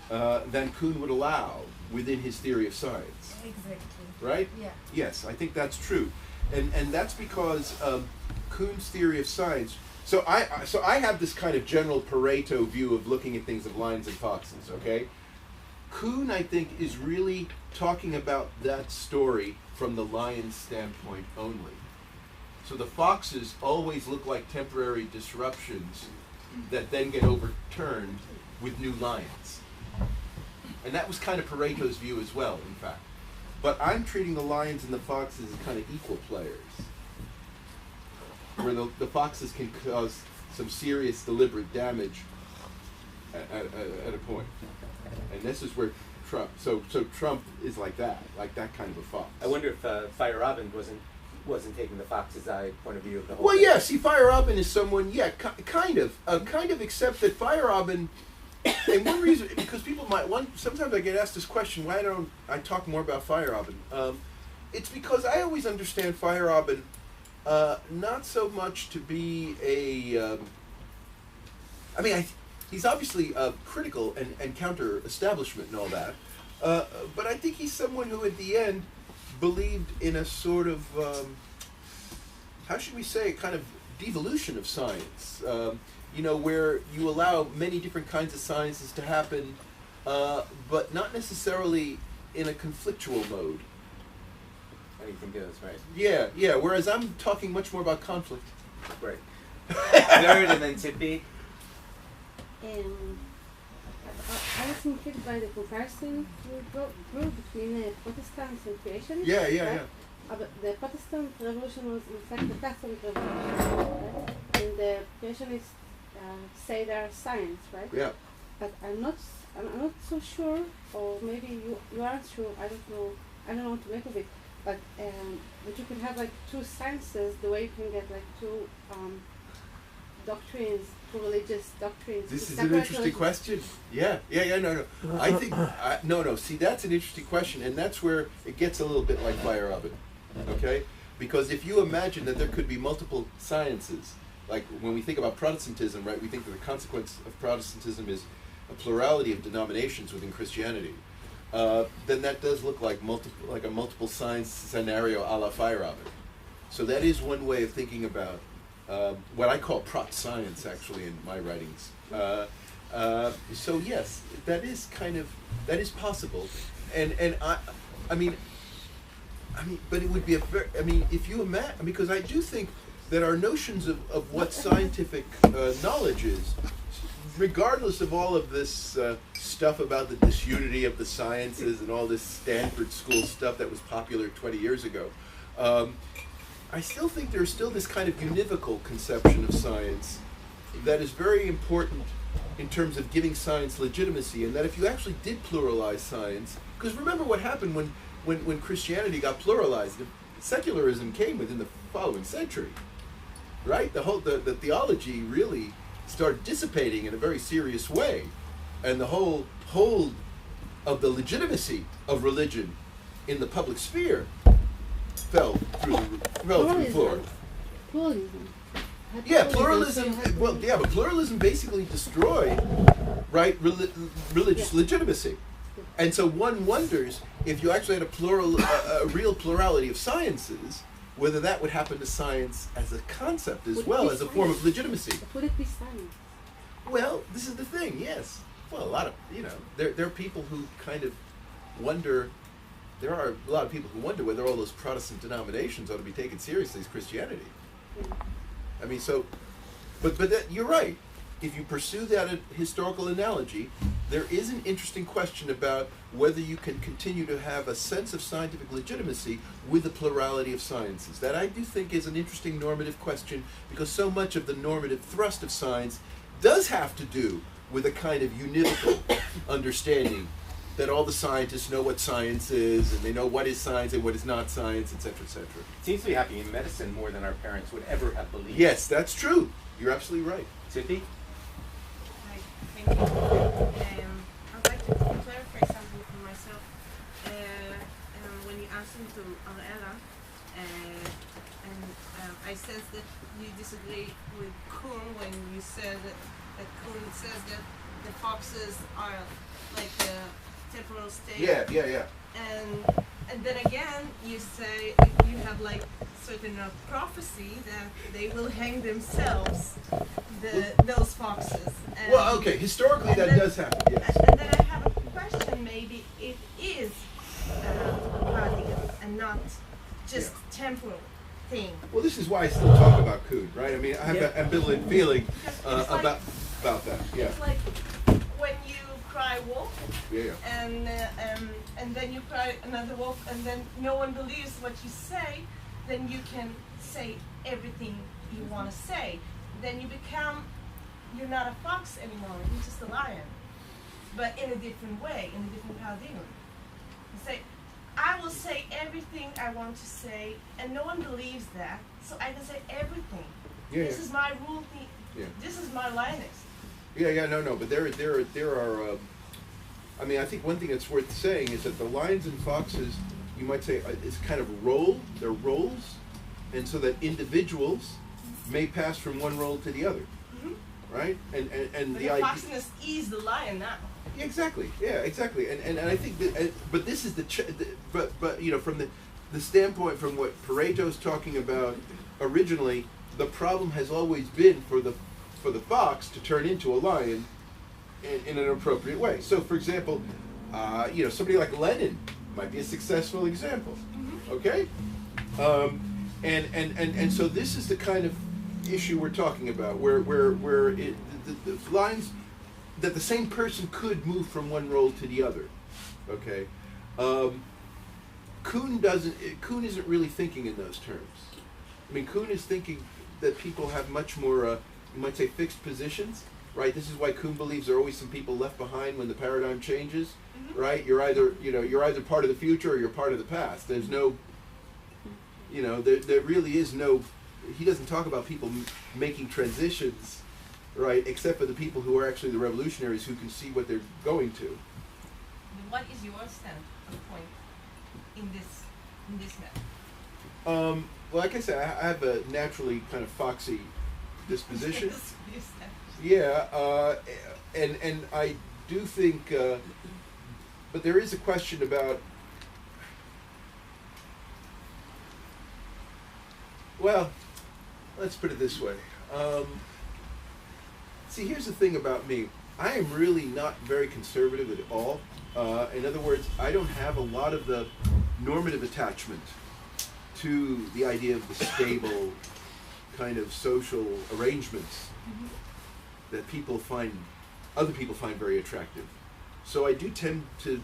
than Kuhn would allow within his theory of science. Exactly. Right? Yeah. Yes, I think that's true, and that's because Kuhn's theory of science. So I have this kind of general Pareto view of looking at things of lions and foxes. Okay, Kuhn, I think, is really talking about that story from the lion's standpoint only. So the foxes always look like temporary disruptions that then get overturned with new lions. And that was kind of Pareto's view as well, in fact. But I'm treating the lions and the foxes as kind of equal players, where the foxes can cause some serious deliberate damage at a point. And this is where Trump, so Trump is like that kind of a fox. I wonder if Fire Robin wasn't taking the fox's eye point of view of the whole Well, thing. yeah, see, Fire Robin is someone, kind of, except that Fire Robin, and one reason, because people sometimes I get asked this question, why don't I talk more about Fire Robin? It's because I always understand Fire Robin not so much to be he's obviously critical and counter-establishment and all that, but I think he's someone who at the end believed in a sort of, how should we say, kind of devolution of science, where you allow many different kinds of sciences to happen, but not necessarily in a conflictual mode. Anything goes, right? Yeah, whereas I'm talking much more about conflict. Right. Third, and then Tippy. I was intrigued by the comparison you drew between Protestants and creationists. Yeah. But the Protestant revolution was in fact the Catholic revolution, right? And the creationists say they are science, right? Yeah. But I'm not so sure, or maybe you aren't sure. I don't know what to make of it. But you can have like two sciences, the way you can get like two doctrines, two religious doctrines. This is an interesting question. Yeah, no. I think, no. See, that's an interesting question, and that's where it gets a little bit like Fire Robin, okay? Because if you imagine that there could be multiple sciences, like when we think about Protestantism, right, we think that the consequence of Protestantism is a plurality of denominations within Christianity. Then that does look like a multiple science scenario a la Fire Robin. So that is one way of thinking about what I call prot science, actually, in my writings. So yes, that is possible, and I mean, but it would be if you imagine, because I do think that our notions of what scientific knowledge is, regardless of all of this stuff about the disunity of the sciences and all this Stanford School stuff that was popular 20 years ago, I still think there's still this kind of univocal conception of science that is very important in terms of giving science legitimacy, and that if you actually did pluralize science, because remember what happened when Christianity got pluralized, secularism came within the following century, right? The theology really started dissipating in a very serious way, and the whole hold of the legitimacy of religion in the public sphere fell through the floor. Pluralism had Yeah, pluralism. Well, yeah, but pluralism basically destroyed, right, religious legitimacy, and so one wonders if you actually had a real plurality of sciences, whether that would happen to science as a concept as well as a form of legitimacy. Would it be science? Well, this is the thing. Yes. Well, a lot of there are people who kind of wonder. There are a lot of people who wonder whether all those Protestant denominations ought to be taken seriously as Christianity. Yeah. I mean, so, but that, you're right. If you pursue that historical analogy, there is an interesting question about whether you can continue to have a sense of scientific legitimacy with a plurality of sciences. That I do think is an interesting normative question, because so much of the normative thrust of science does have to do with a kind of univocal understanding that all the scientists know what science is, and they know what is science and what is not science, et cetera, et cetera. It seems to be happening in medicine more than our parents would ever have believed. Yes, that's true. You're absolutely right. Siddhi? Hi, thank you. I'd like to clarify something for myself. When you answered to Ariella, I sense that you disagree with Kuhn when you said that Kuhn says that the foxes are like the temporal state. Yeah. And then again, you say you have like certain prophecy that they will hang themselves, those foxes. And Well, okay, historically that then- does happen, yes. And then I have a question. Maybe it is a paradigm and not just temporal thing. Well, this is why I still talk about Kuhn, right? I mean, I have Yeah. an ambivalent feeling Because it's like- about that. Yeah, It's like when you cry wolf, yeah. and then you cry another wolf, and then no one believes what you say, then you can say everything you want to say. Then you're not a fox anymore, you're just a lion. But in a different way, in a different paradigm. You say, I will say everything I want to say, and no one believes that, so I can say everything. Yeah, This yeah. is my rule, Yeah. this is my lioness. No, but there are. I mean, I think one thing that's worth saying is that the lions and foxes, you might say, is kind of they're roles, and so that individuals may pass from one role to the other, right? And But the the idea. foxiness is the lion now. Exactly. Yeah. Exactly. And I think that. But this is but from the standpoint from what Pareto's talking about originally, the problem has always been for the fox to turn into a lion in an appropriate way. So, for example, somebody like Lenin might be a successful example. Okay. And so this is the kind of issue we're talking about, where the lines that the same person could move from one role to the other. Okay. Kuhn isn't really thinking in those terms. I mean, Kuhn is thinking that people have much more, you might say, fixed positions, right? This is why Kuhn believes there are always some people left behind when the paradigm changes, right? You're either part of the future or you're part of the past. There's no, there really is no. He doesn't talk about people making transitions, right? Except for the people who are actually the revolutionaries who can see what they're going to. What is your standpoint in this matter? Well, like I said, I have a naturally kind of foxy disposition. Your stand. Yeah, and I do think, but there is a question about. Well, let's put it this way. See, here's the thing about me. I am really not very conservative at all. In other words, I don't have a lot of the normative attachment to the idea of the stable kind of social arrangements that other people find very attractive. So I do tend to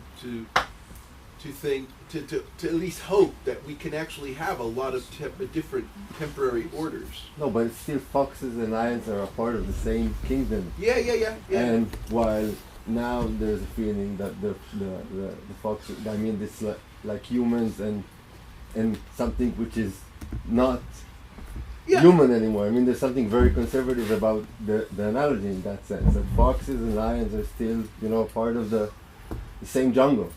think, to at least hope that we can actually have a lot of different temporary orders. No, but it's still foxes and lions are a part of the same kingdom. Yeah. And while now there's a feeling that the foxes, I mean, this like humans and something which is not human anymore. I mean, there's something very conservative about the analogy in that sense. That foxes and lions are still, part of the same jungle.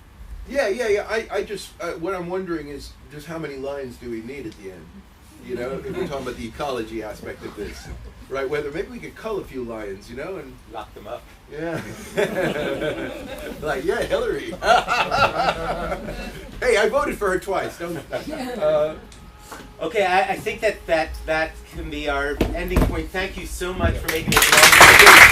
Yeah. I just what I'm wondering is just how many lions do we need at the end? You know, if we're talking about the ecology aspect of this, right? Whether maybe we could cull a few lions, you know, and Lock them up. yeah, like yeah, Hillary. Hey, I voted for her twice. Don't. Okay, I think that can be our ending point. Thank you so much for making it long.